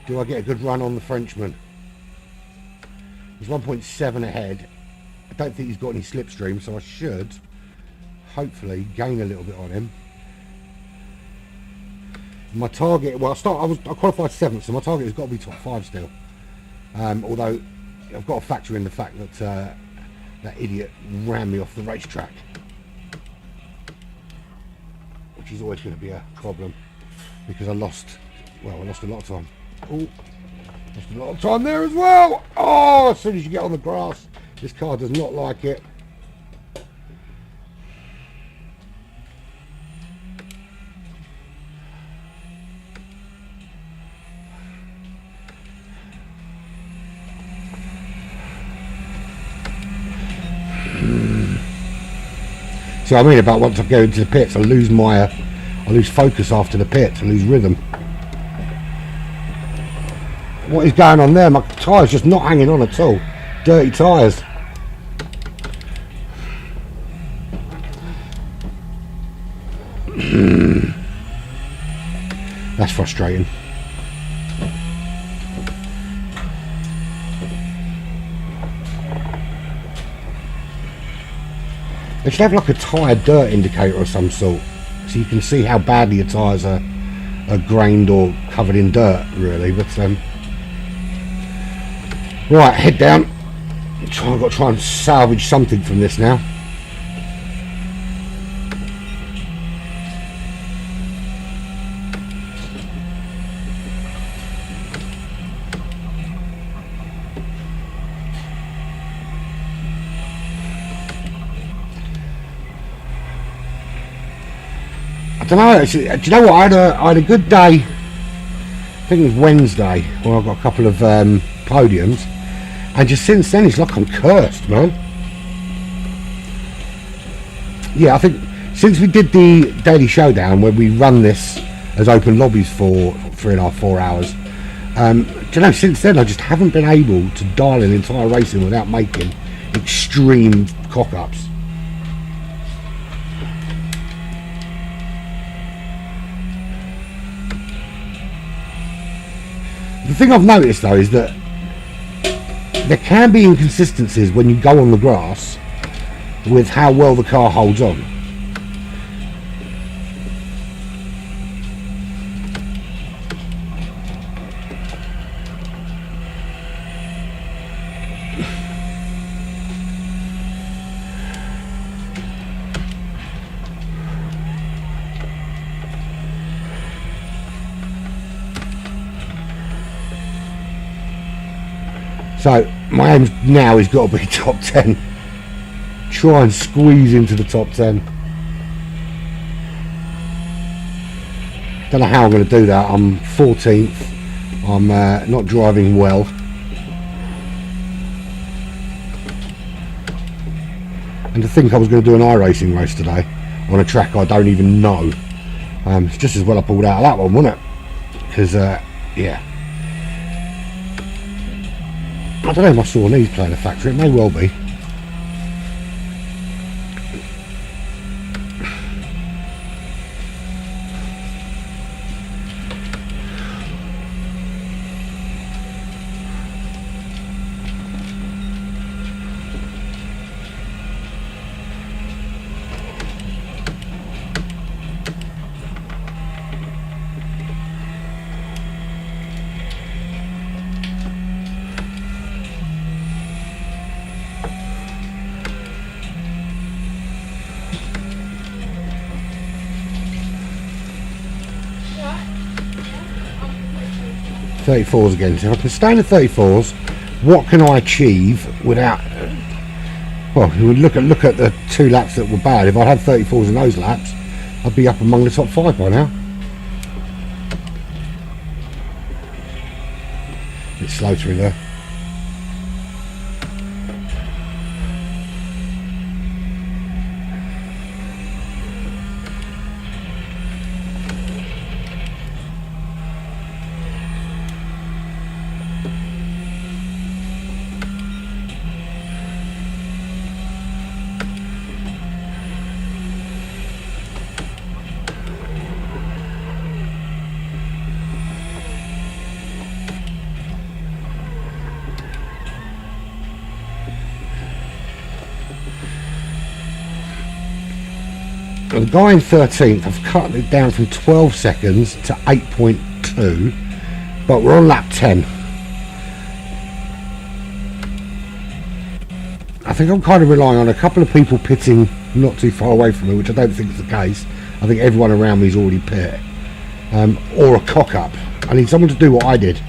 Speaker 2: Do I get a good run on the Frenchman? He's 1.7 ahead. I don't think he's got any slipstream, so I should hopefully gain a little bit on him. My target, well, I qualified 7th, so my target has got to be top 5 still. Although I've got to factor in the fact that that idiot ran me off the racetrack, which is always going to be a problem because I lost a lot of time. Oh, lost a lot of time there as well. Oh, as soon as you get on the grass, this car does not like it. See what I mean about once I go into the pits, I lose focus after the pits, I lose rhythm. What is going on there? My tyre's just not hanging on at all. Dirty tyres. That's frustrating. They should have like a tyre dirt indicator of some sort, so you can see how badly your tyres are grained or covered in dirt, really. But right, head down. I've got to try and salvage something from this now. I don't know. Do you know what? I had a good day. I think it was Wednesday where I got a couple of podiums, and just since then it's like I'm cursed, man. Yeah, I think since we did the daily showdown where we run this as open lobbies for 3.5, 4 hours, do you know? Since then I just haven't been able to dial an entire racing without making extreme cock-ups. The thing I've noticed though is that there can be inconsistencies when you go on the grass with how well the car holds on. So my aim now has got to be top 10. Try and squeeze into the top 10. Don't know how I'm going to do that. I'm 14th. I'm not driving well. And to think I was going to do an iRacing race today on a track I don't even know. It's just as well I pulled out of that one, wasn't it? Because, yeah. I don't know if my sore knee's playing a factor, it may well be.
Speaker 4: What?
Speaker 2: 34s again. So if I can stay in the 34s, what can I achieve without... Well, you would look at the 2 laps that were bad. If I had 34s in those laps, I'd be up among the top 5 by now. A bit slow through there. The guy in 13th, I've cut it down from 12 seconds to 8.2, but we're on lap 10. I think I'm kind of relying on a couple of people pitting not too far away from me, which I don't think is the case. I think everyone around me is already pit. Or a cock-up. I need someone to do what I did.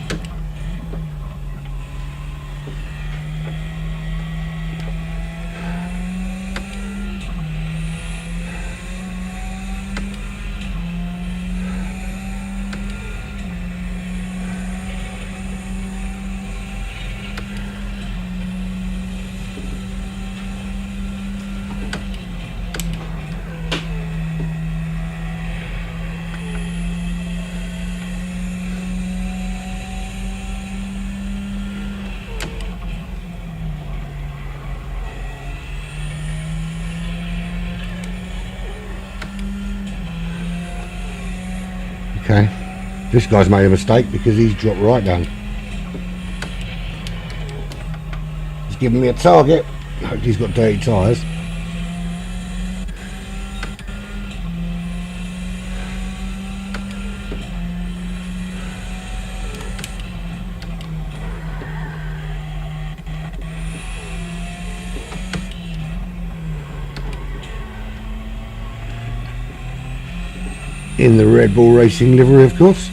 Speaker 2: This guy's made a mistake because he's dropped right down. He's giving me a target. Hopefully he's got dirty tyres. In the Red Bull Racing livery, of course.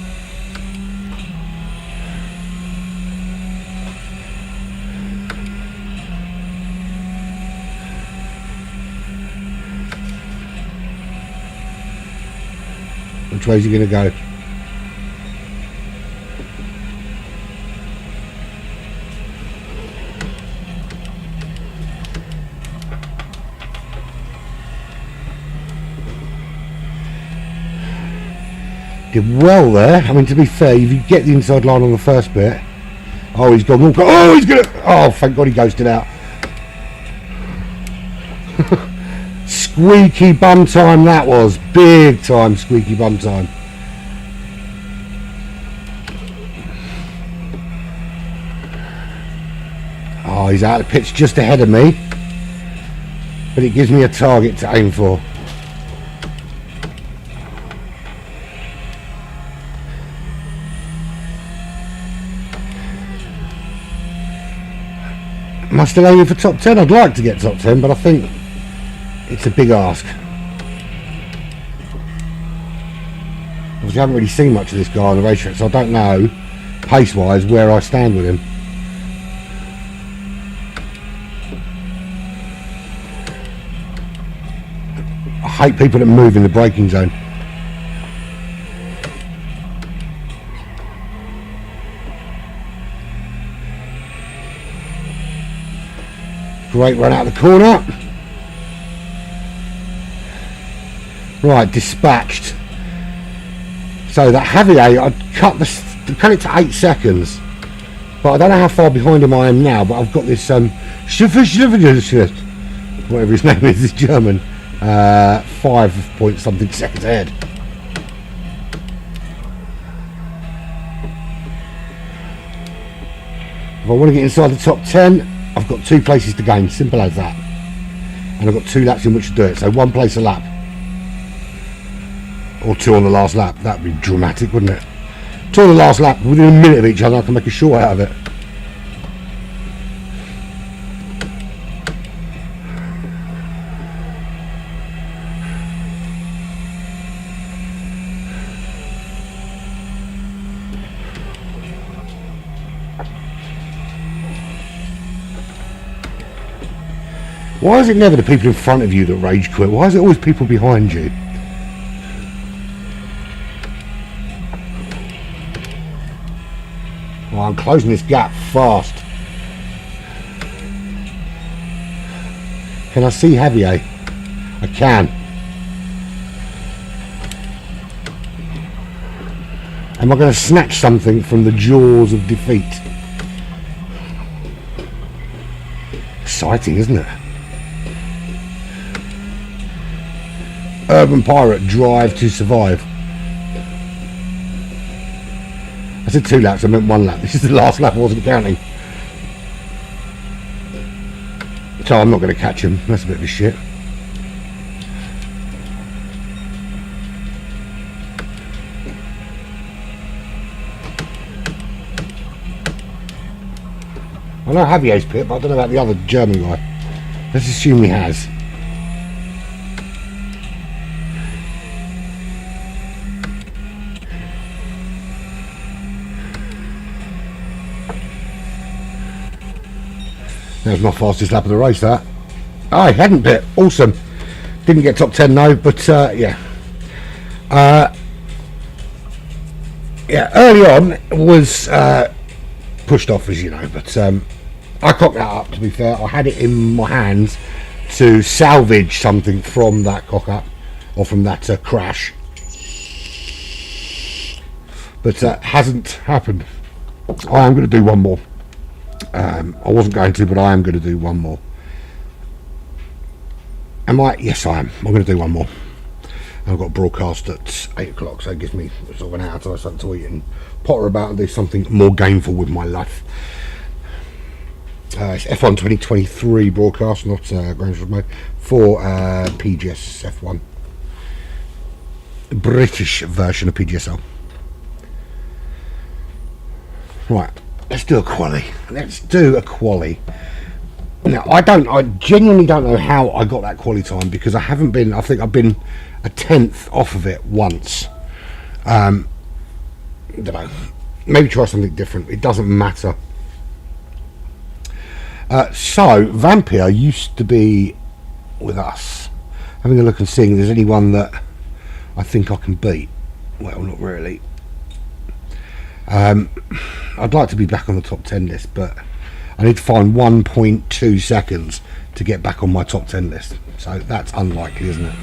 Speaker 2: Which way is he going to go? Did well there. I mean, to be fair, if you get the inside line on the first bit. Oh, he's gone. Oh, he's gonna. Oh, thank God he ghosted out. Squeaky bum time that was. Big time squeaky bum time. Oh, he's out of the pitch just ahead of me. But it gives me a target to aim for. Am I still aiming for top 10? I'd like to get top 10, but I think it's a big ask. Obviously, I haven't really seen much of this guy on the racetrack, so I don't know, pace-wise, where I stand with him. I hate people that move in the braking zone. Great run out of the corner. Right, dispatched. So that Javier, I'd cut it to 8 seconds. But I don't know how far behind him I am now, but I've got this whatever his name is, this German. 5 point something seconds ahead. If I want to get inside the top 10, I've got 2 places to gain, simple as that. And I've got 2 laps in which to do it, so 1 place a lap. Or 2 on the last lap, that'd be dramatic, wouldn't it? 2 on the last lap, within a minute of each other, I can make a short out of it. Why is it never the people in front of you that rage quit? Why is it always people behind you? Well, I'm closing this gap fast. Can I see Javier? I can. Am I going to snatch something from the jaws of defeat? Exciting, isn't it? Urban Pirate, drive to survive. I said 2 laps, I meant 1 lap. This is the last lap, I wasn't counting. So I'm not going to catch him. That's a bit of a shit. I know Javier's pit, but I don't know about the other German guy. Let's assume he has. That was my fastest lap of the race, that. Oh, I hadn't bit. Awesome. Didn't get top 10 though, but yeah. Yeah, early on was pushed off, as you know, but I cocked that up, to be fair. I had it in my hands to salvage something from that cock up, or from that crash. But hasn't happened. I am going to do one more. I wasn't going to, but I am going to do one more. Am I? Yes, I am. I'm going to do one more. I've got a broadcast at 8 o'clock, so it gives me sort of an hour to have something to eat and potter about and do something more gainful with my life. It's F1 2023 broadcast, not Grand Prix mode, for PGS F1. British version of PGSL. Right, let's do a quali. Now, I genuinely don't know how I got that quali time, because I think I've been a 10th off of it once. Don't know. Maybe try something different. It doesn't matter. So, Vampire used to be with us. Having a look and seeing if there's anyone that I think I can beat. Well, not really. I'd like to be back on the top 10 list, but I need to find 1.2 seconds to get back on my top 10 list. So that's unlikely, isn't it?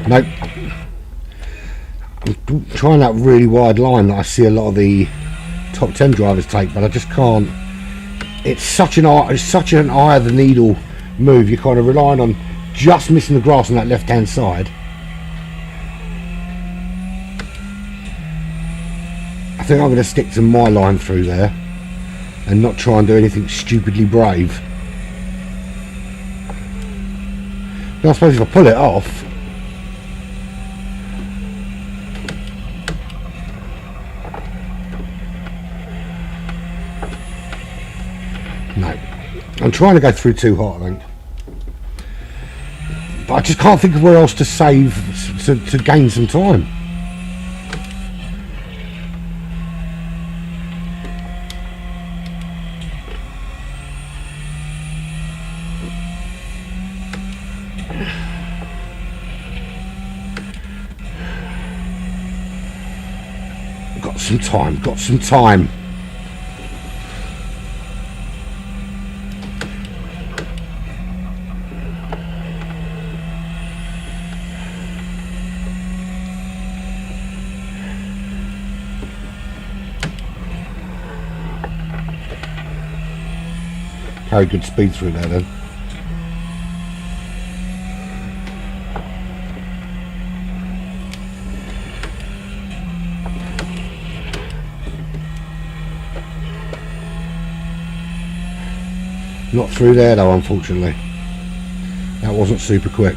Speaker 2: Nope. I'm trying that really wide line that I see a lot of the top 10 drivers take, but I just can't. It's such an eye of the needle move. You're kind of relying on just missing the grass on that left hand side. I think I'm going to stick to my line through there and not try and do anything stupidly brave. But I suppose if I pull it off, no, I'm trying to go through too hot, I think. But I just can't think of where else to save to gain some time. Got some time. Carry good speed through there then. Not through there though, unfortunately. That wasn't super quick.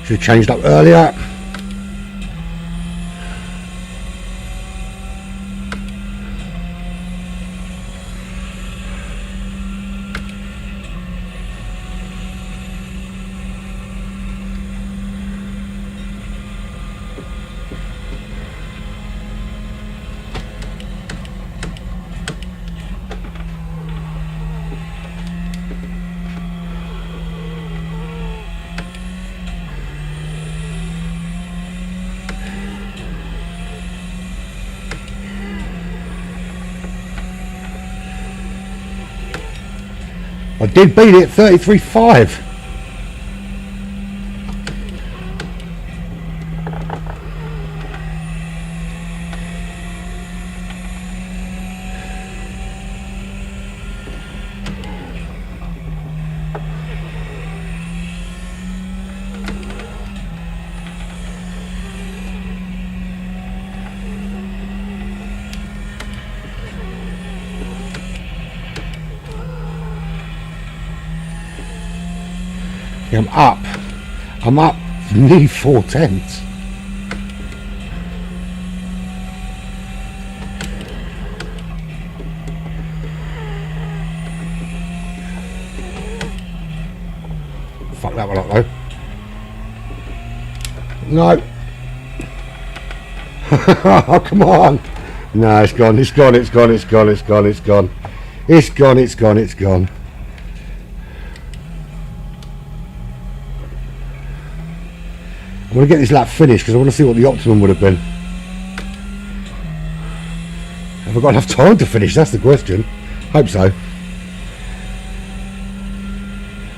Speaker 2: Should have changed up earlier. I did beat it at 33.5. I'm up nearly 4/10. Fuck that one up though. No. Oh, come on. No, it's gone. It's gone. It's gone. It's gone. It's gone. It's gone. It's gone. It's gone. It's gone. I want to get this lap finished because I want to see what the optimum would have been. Have I got enough time to finish? That's the question. Hope so.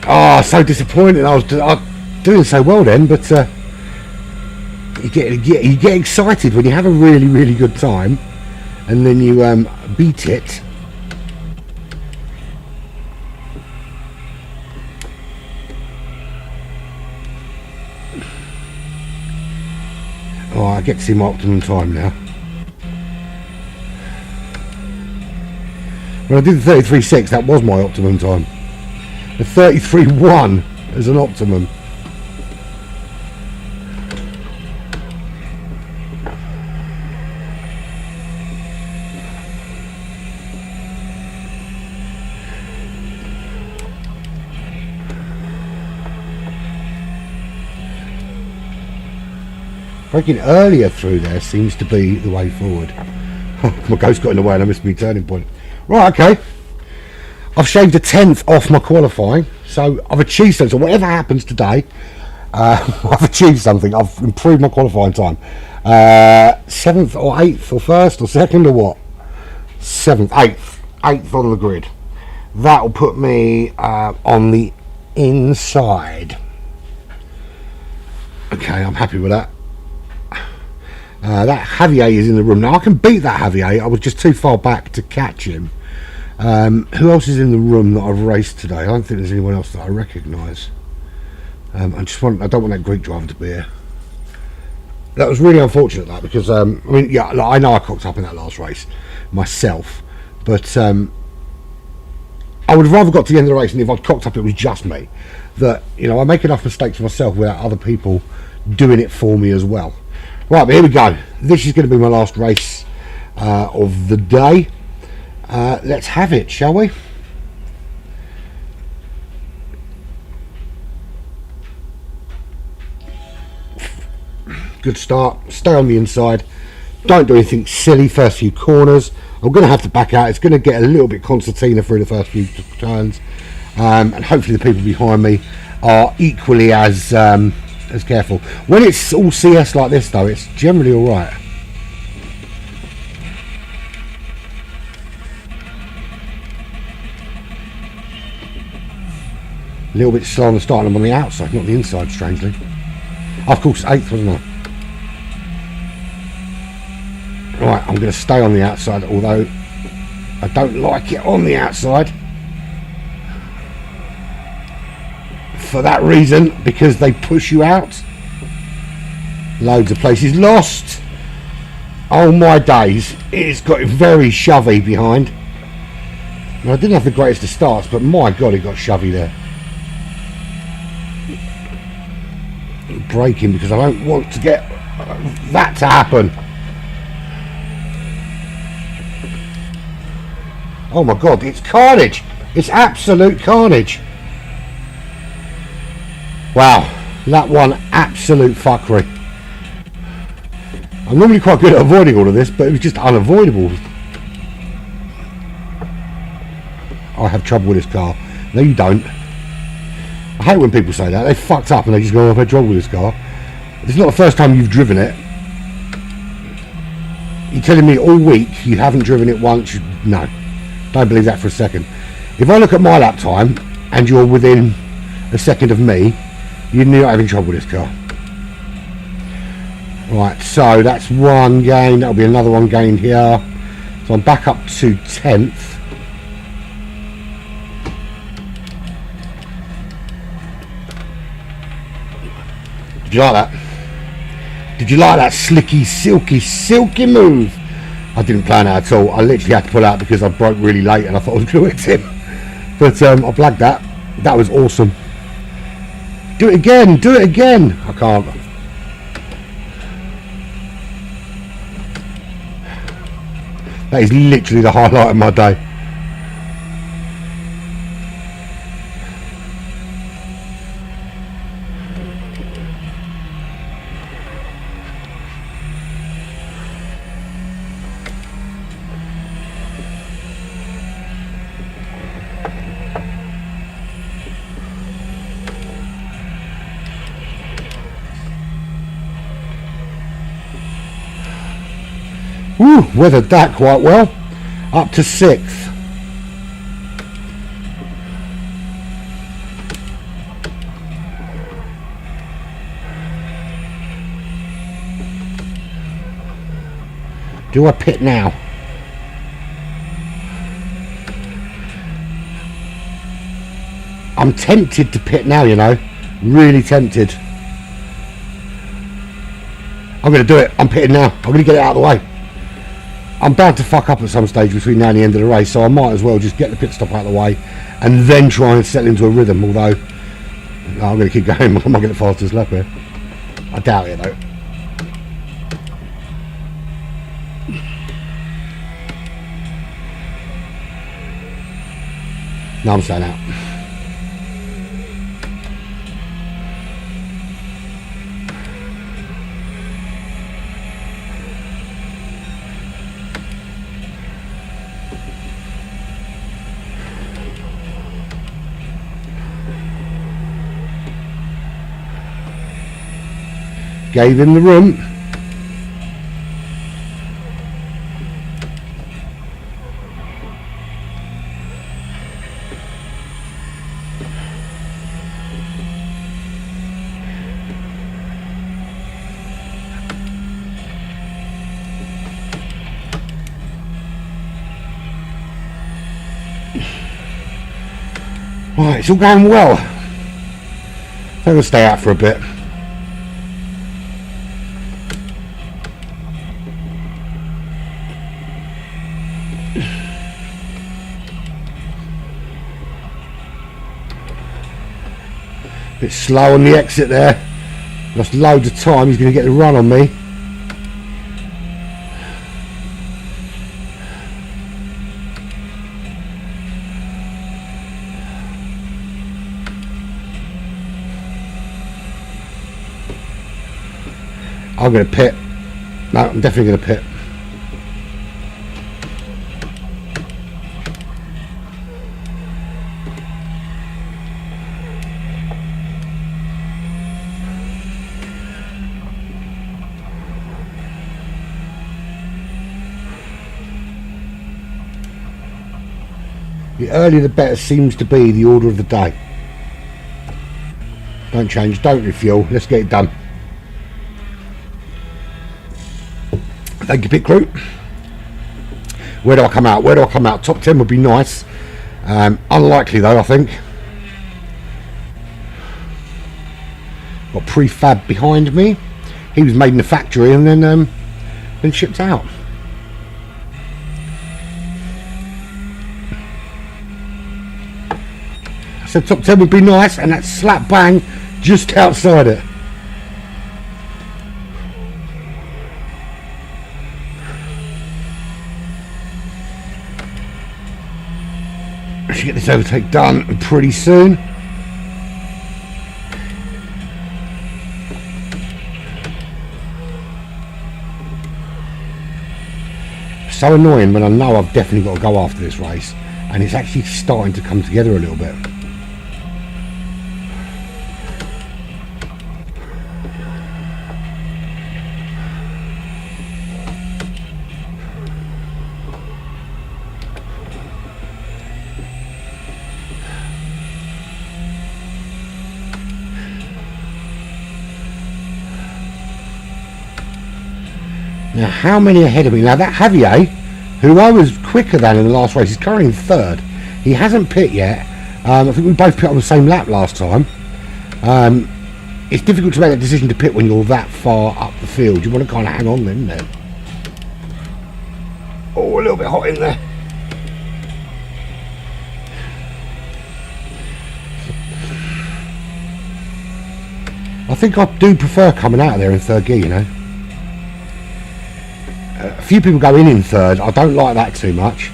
Speaker 2: Oh, so disappointing. I was doing so well then, but you get excited when you have a really good time, and then you beat it. Oh, I get to see my optimum time now. When I did the 33.6, that was my optimum time. The 33.1 is an optimum. Breaking earlier through there seems to be the way forward. My ghost got in the way and I missed my turning point. Right, okay. I've shaved a 10th off my qualifying, so I've achieved something. So whatever happens today, I've achieved something. I've improved my qualifying time. 7th or 8th or 1st or 2nd or what? 7th, 8th on the grid. That'll put me on the inside. Okay, I'm happy with that. That Javier is in the room now. I can beat that Javier. I was just too far back to catch him. Who else is in the room that I've raced today? I don't think there's anyone else that I recognise. I don't want that Greek driver to be here. That was really unfortunate, that, because I mean, yeah, like, I know I cocked up in that last race myself, but I would have rather got to the end of the race, and if I'd cocked up, it was just me. That, you know, I make enough mistakes myself without other people doing it for me as well. Right, but here we go. This is going to be my last race of the day. Let's have it, shall we? Good start. Stay on the inside. Don't do anything silly first few corners. I'm going to have to back out. It's going to get a little bit concertina through the first few turns. And hopefully the people behind me are equally as careful. When it's all CS like this, though, it's generally all right. A little bit slow on the start, and I'm on the outside, not the inside, strangely. Oh, of course, 8th, wasn't I? Right, I'm going to stay on the outside, although I don't like it on the outside. For that reason, because they push you out. Loads of places lost. Oh my days, it's got very shovey behind. Now, I didn't have the greatest of starts, but my god, it got shovey there. Braking because I don't want to get that to happen. Oh my god, it's carnage. It's absolute carnage. Wow, that one absolute fuckery. I'm normally quite good at avoiding all of this, but it was just unavoidable. I have trouble with this car. No, you don't. I hate when people say that. They fucked up and they just go, I've had trouble with this car. It's not the first time you've driven it. You're telling me all week you haven't driven it once? No, don't believe that for a second. If I look at my lap time and you're within a second of me, you're not having trouble with this car. Right, so that's one gain. That'll be another one gained here. So I'm back up to 10th. Did you like that? Did you like that slicky, silky move? I didn't plan that at all. I literally had to pull out because I broke really late and I thought I was going to hit him. But I blagged that. That was awesome. Do it again. Do it again. I can't. That is literally the highlight of my day. Woo, weathered that quite well. Up to 6th. Do I pit now? I'm tempted to pit now, you know. Really tempted. I'm going to do it. I'm pitting now. I'm going to get it out of the way. I'm bound to fuck up at some stage between now and the end of the race, so I might as well just get the pit stop out of the way and then try and settle into a rhythm, although no, I'm going to keep going. I might get the fastest lap here. I doubt it, though. No, I'm staying out. Gave him the room. Right, it's all going well. I'm going to stay out for a bit. Bit slow on the exit there. Lost loads of time. He's going to get the run on me. I'm going to pit. No, I'm definitely going to pit. The earlier the better seems to be the order of the day. Don't change, don't refuel, let's get it done. Thank you, pit crew. Where do I come out? Where do I come out? Top 10 would be nice. Unlikely though, I think. Got prefab behind me. He was made in the factory and then shipped out. So top 10 would be nice, and that's slap bang just outside it. I should get this overtake done pretty soon. So annoying when I know I've definitely got to go after this race, and it's actually starting to come together a little bit. Now, how many ahead of me? Now, that Javier, who I was quicker than in the last race, is currently in 3rd. He hasn't pit yet. I think we both pit on the same lap last time. It's difficult to make that decision to pit when you're that far up the field. You want to kind of hang on then, isn't it? Oh, a little bit hot in there. I think I do prefer coming out of there in 3rd gear, you know. A few people go in 3rd. I don't like that too much.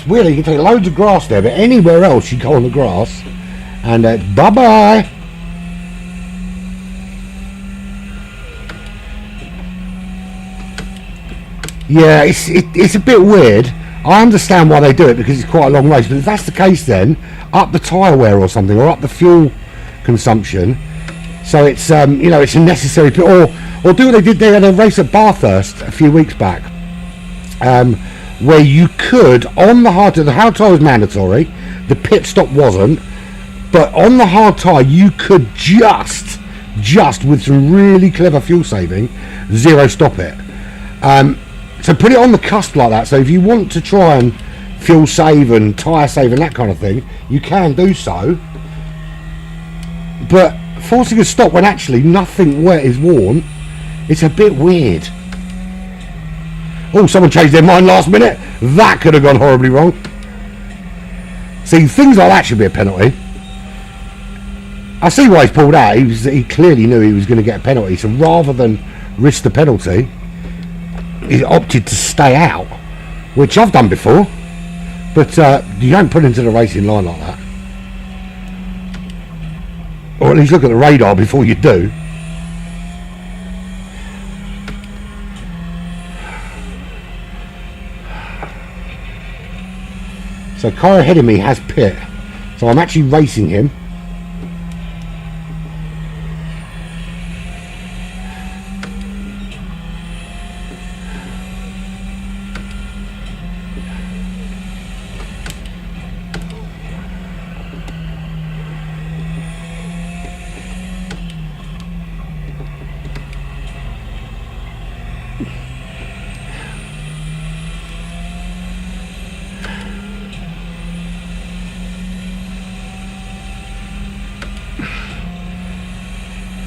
Speaker 2: It's weird, you can take loads of grass there, but anywhere else you go on the grass, and bye-bye. Yeah, it's a bit weird. I understand why they do it because it's quite a long race, but if that's the case, then up the tyre wear or something, or up the fuel consumption. So it's you know, it's a necessary. Or do what they did. They had a race at Bathurst a few weeks back, where you could on the hard tyre was mandatory, the pit stop wasn't, but on the hard tyre you could just with some really clever fuel saving, zero stop it. So put it on the cusp like that. So if you want to try and fuel save and tyre save and that kind of thing, you can do so. But forcing a stop when actually nothing wet is worn, it's a bit weird. Oh, someone changed their mind last minute. That could have gone horribly wrong. See, things like that should be a penalty. I see why he's pulled out. He clearly knew he was going to get a penalty. So rather than risk the penalty, he opted to stay out, which I've done before. But you don't put into the racing line like that. Or at least look at the radar before you do. So car ahead of me has pit. So I'm actually racing him.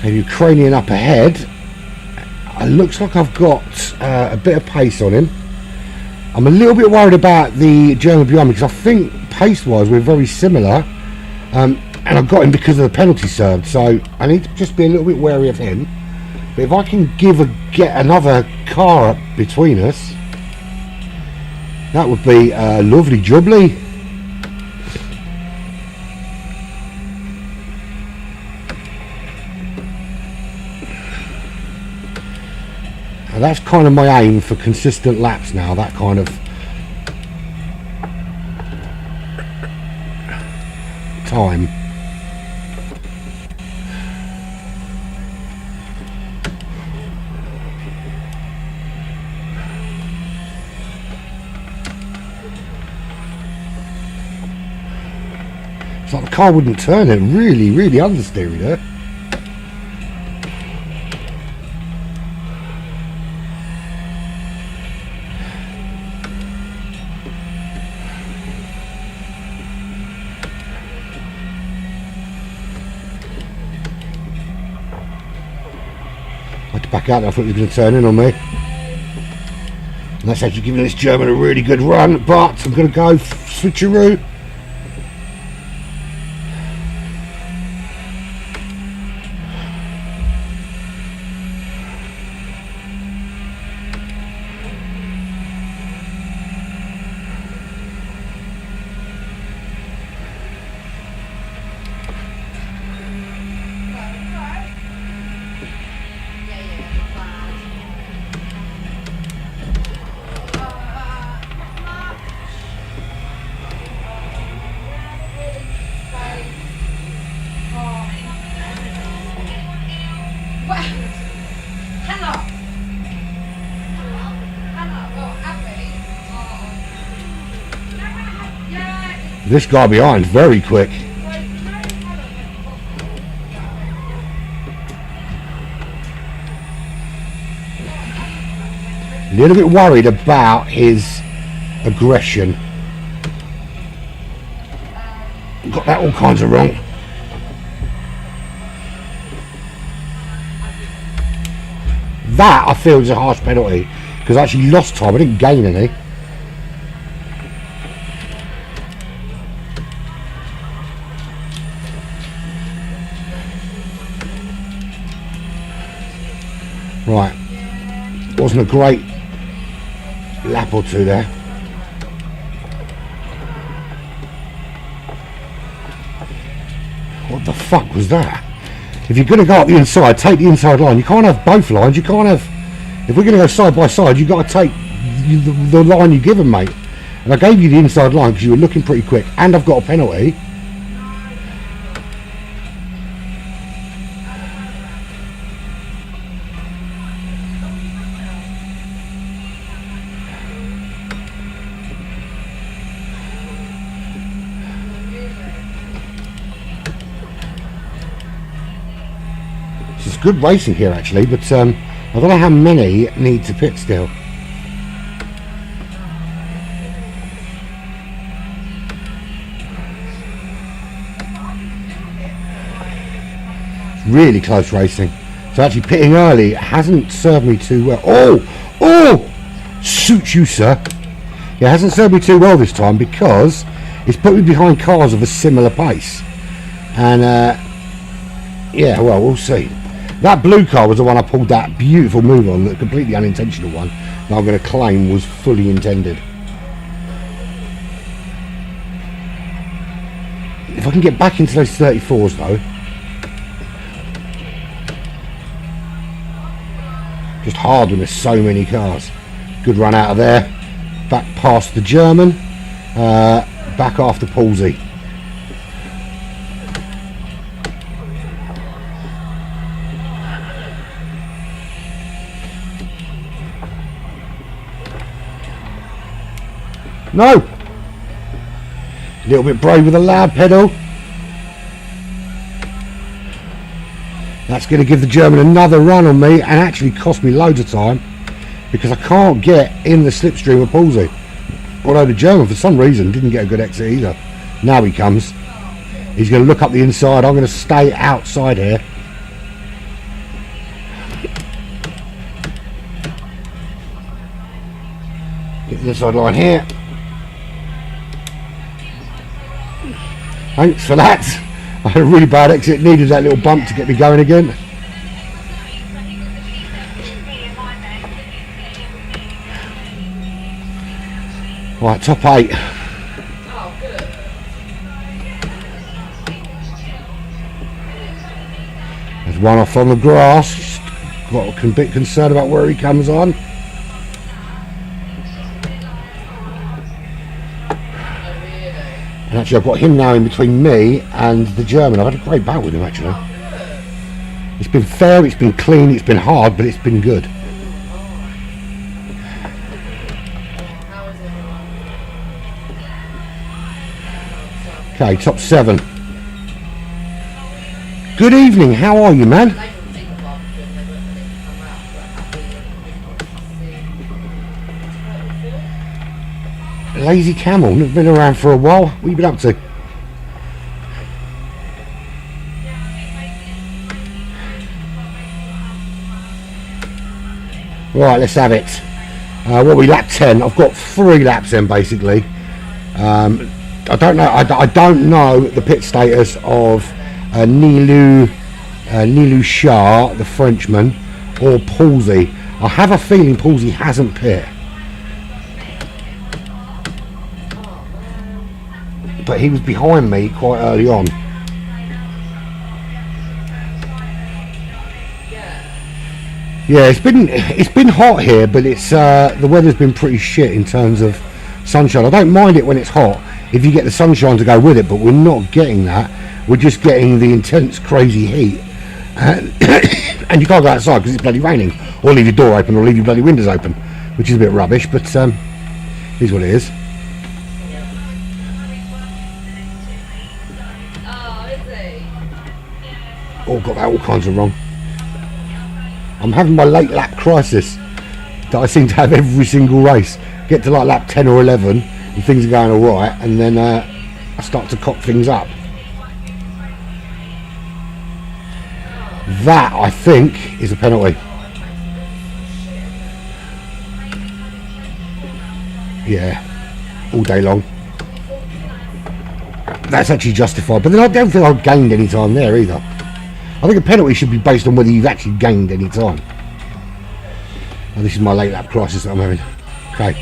Speaker 2: A Ukrainian up ahead. It looks like I've got a bit of pace on him. I'm a little bit worried about the German behind me because I think pace wise we're very similar, and I've got him because of the penalty served, so I need to just be a little bit wary of him. But if I can get another car up between us, that would be lovely jubbly. And that's kind of my aim for consistent laps now, that kind of time. It's like the car wouldn't turn it, really understeery there. Back out, I thought he was going to turn in on me. And that's actually giving this German a really good run, but I'm going to go switcheroo. This guy behind is very quick. A little bit worried about his aggression. Got that all kinds of wrong. That I feel is a harsh penalty because I actually lost time. I didn't gain any. Right, wasn't a great lap or two there. What the fuck was that? If you're going to go up the inside, take the inside line. You can't have both lines. You can't have... If we're going to go side by side, you've got to take the line you give them, mate. And I gave you the inside line because you were looking pretty quick. And I've got a penalty. It's good racing here actually, but I don't know how many need to pit still. It's really close racing. So actually pitting early hasn't served me too well. Oh! Suit you, sir. Yeah, it hasn't served me too well this time because it's put me behind cars of a similar pace. And yeah, well, we'll see. That blue car was the one I pulled that beautiful move on, the completely unintentional one, that I'm going to claim was fully intended. If I can get back into those 34s though. Just hard when there's so many cars. Good run out of there. Back past the German. Back after Palsy. No! A little bit brave with a loud pedal. That's going to give the German another run on me and actually cost me loads of time because I can't get in the slipstream of Palsy. Although the German for some reason didn't get a good exit either. Now he comes. He's going to look up the inside. I'm going to stay outside here. Get the inside line here. Thanks for that. I had a really bad exit, needed that little bump to get me going again. Right, top 8.
Speaker 3: Oh, good.
Speaker 2: There's one off on the grass. Got a bit concerned about where he comes on. And actually I've got him now in between me and the German. I've had a great battle with him actually. It's been fair, it's been clean, it's been hard, but it's been good. Okay, top 7. Good evening, how are you, man? Lazy Camel, never been around for a while. What have you been up to? Right, let's have it. What are we, lap 10? I've got 3 laps in basically. I don't know. I don't know the pit status of Nilou Shah, the Frenchman, or Palsy. I have a feeling Palsy hasn't pit. But he was behind me quite early on. Yeah, it's been hot here, but it's the weather's been pretty shit in terms of sunshine. I don't mind it when it's hot if you get the sunshine to go with it, but we're not getting that. We're just getting the intense, crazy heat, and you can't go outside because it's bloody raining, or leave your door open, or leave your bloody windows open, which is a bit rubbish. But here's what it is. Oh, got that all kinds of wrong. I'm having my late lap crisis that I seem to have every single race. Get to like lap 10 or 11 and things are going alright, and then I start to cock things up. That, I think, is a penalty. Yeah, all day long. That's actually justified, but then I don't think I've gained any time there either. I think a penalty should be based on whether you've actually gained any time. Oh, this is my late lap crisis that I'm having. Okay.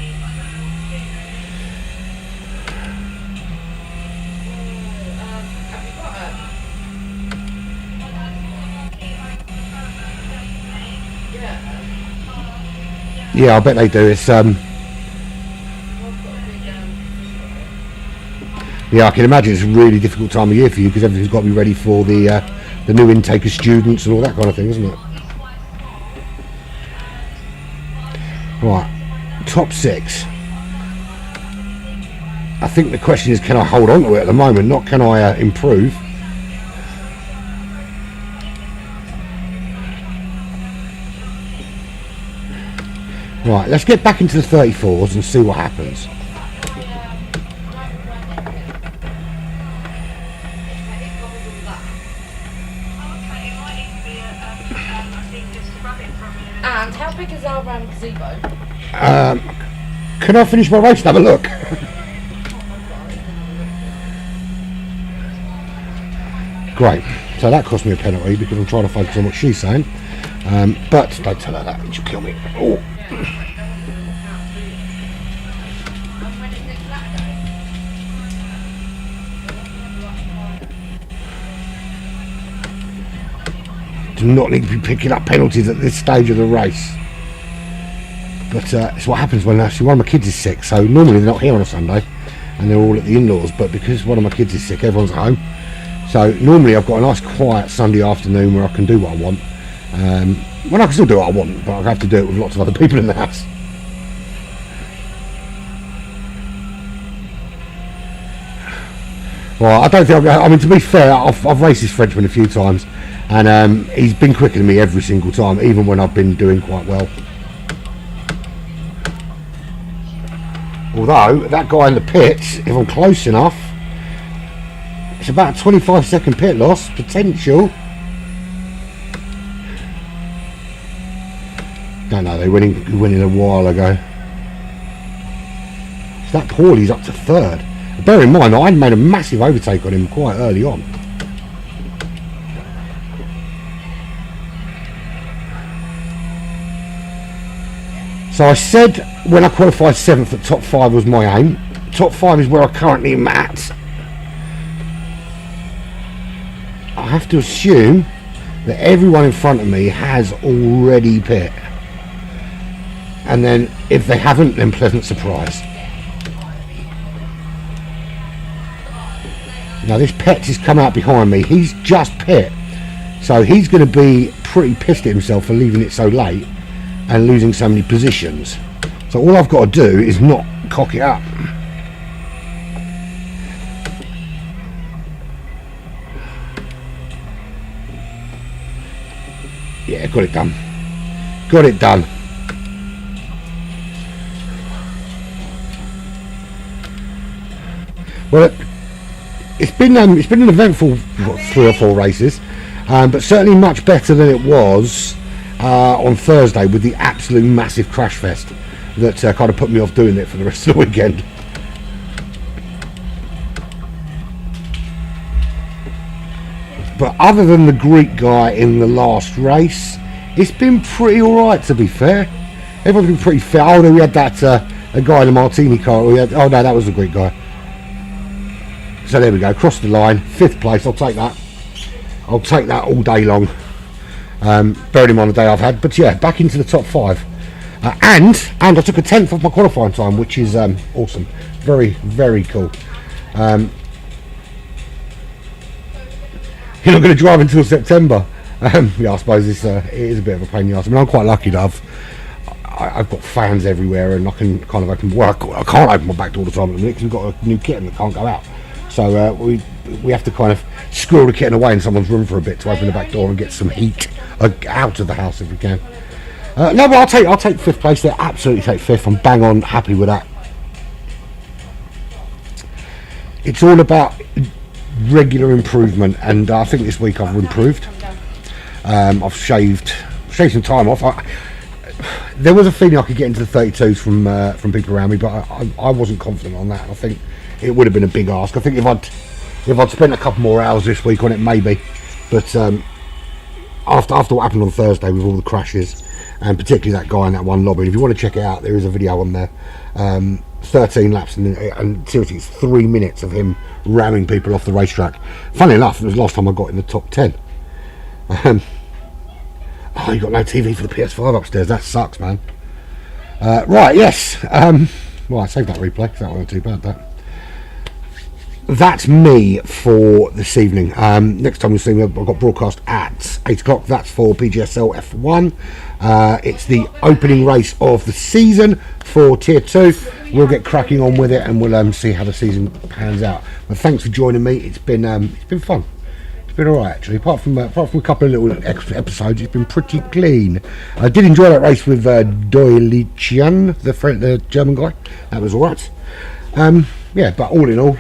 Speaker 3: Have you got
Speaker 2: Yeah, I bet they do. It's yeah, I can imagine it's a really difficult time of year for you because everything's got to be ready for the new intake of students and all that kind of thing, isn't it? Right, top 6. I think the question is, can I hold on to it at the moment, not can I improve. Right, let's get back into the 34s and see what happens.
Speaker 3: And how big is our gazebo?
Speaker 2: Can I finish my race and have a look? Great. So that cost me a penalty because I'm trying to focus on what she's saying. But don't tell her that, she'll kill me. Oh. Do not need to be picking up penalties at this stage of the race. But it's what happens when actually one of my kids is sick. So normally they're not here on a Sunday and they're all at the in-laws, but because one of my kids is sick, everyone's at home. So normally I've got a nice quiet Sunday afternoon where I can do what I want. Well, I can still do what I want, but I have to do it with lots of other people in the house. Well, I don't think I mean, to be fair, I've raced this Frenchman a few times, and he's been quicker than me every single time, even when I've been doing quite well. Although that guy in the pits, if I'm close enough, it's about a 25-second pit loss potential. Don't know, they went in a while ago. So that Paulie's up to 3rd. Bear in mind, I'd made a massive overtake on him quite early on. So I said when I qualified 7th that top 5 was my aim. Top 5 is where I currently am at. I have to assume that everyone in front of me has already pit. And then if they haven't, then pleasant surprise. Now this Pets has come out behind me. He's just pit. So he's going to be pretty pissed at himself for leaving it so late and losing so many positions. So all I've got to do is not cock it up. Yeah, got it done. Got it done. Well, it's been an eventful 3 or 4 races, but certainly much better than it was on Thursday with the absolute massive crash fest that kind of put me off doing it for the rest of the weekend. But other than the Greek guy in the last race, it's been pretty alright, to be fair. Everyone's been pretty fair. Oh no, we had that a guy in a martini car. Oh no, that was the Greek guy. So there we go, cross the line, 5th place. I'll take that. I'll take that all day long. Bearing in mind the day I've had, but yeah, back into the top 5. And I took a 10th off my qualifying time, which is awesome. Very, very cool. You're not going to drive until September. Yeah, I suppose it is a bit of a pain in the arse. I mean, I'm quite lucky that I've got fans everywhere, and I can work. I can't open my back door all the time at the minute because we've got a new kitten that can't go out. So we have to kind of squirrel the kitten away in someone's room for a bit to open the back door and get some heat out of the house if we can. No, but I'll take 5th place there. Absolutely take 5th. I'm bang on happy with that. It's all about regular improvement, and I think this week I've improved. I've shaved some time off. There was a feeling I could get into the 32s from people around me, but I wasn't confident on that. I think it would have been a big ask. I think if I'd spent a couple more hours this week on it, maybe. But after what happened on Thursday with all the crashes, and particularly that guy in that one lobby, if you want to check it out, there is a video on there. 13 laps, and seriously, it's 3 minutes of him ramming people off the racetrack. Funny enough, it was the last time I got in the top 10. Oh, you got no TV for the PS5 upstairs. That sucks, man. Right, yes. Well, I saved that replay, 'cause that wasn't too bad, that. That's me for this evening. Next time you'll see me, I've got broadcast at 8 o'clock. That's for PGSL F1. It's the opening race of the season for Tier 2. We'll get cracking on with it and we'll see how the season pans out. But thanks for joining me. It's been fun. It's been alright actually. Apart from a couple of little extra episodes, it's been pretty clean. I did enjoy that race with Doilichian, the German guy. That was alright. Yeah, but all in all,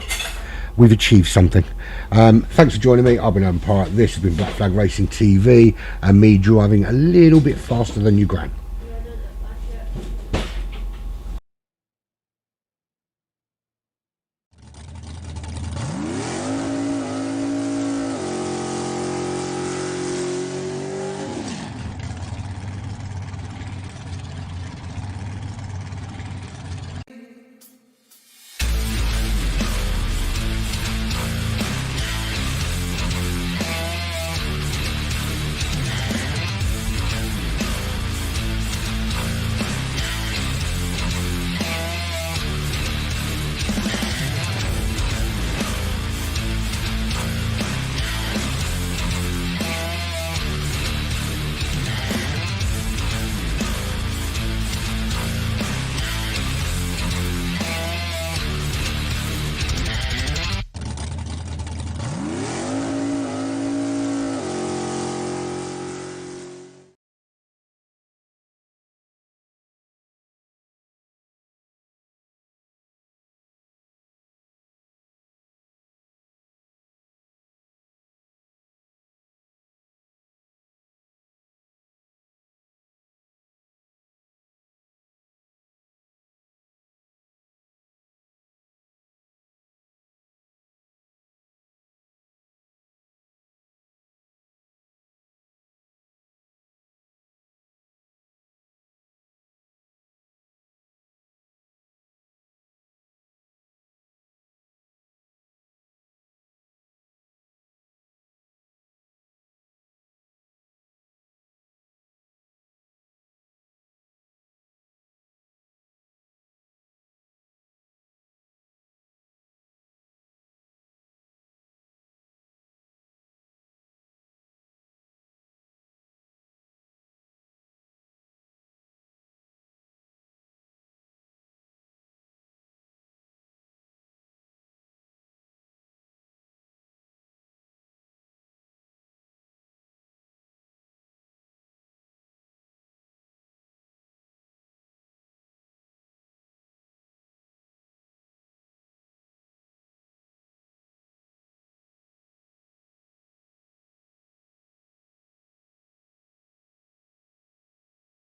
Speaker 2: we've achieved something. Thanks for joining me. I've been Open Pirate. This has been Black Flag Racing TV and me driving a little bit faster than you, Gran.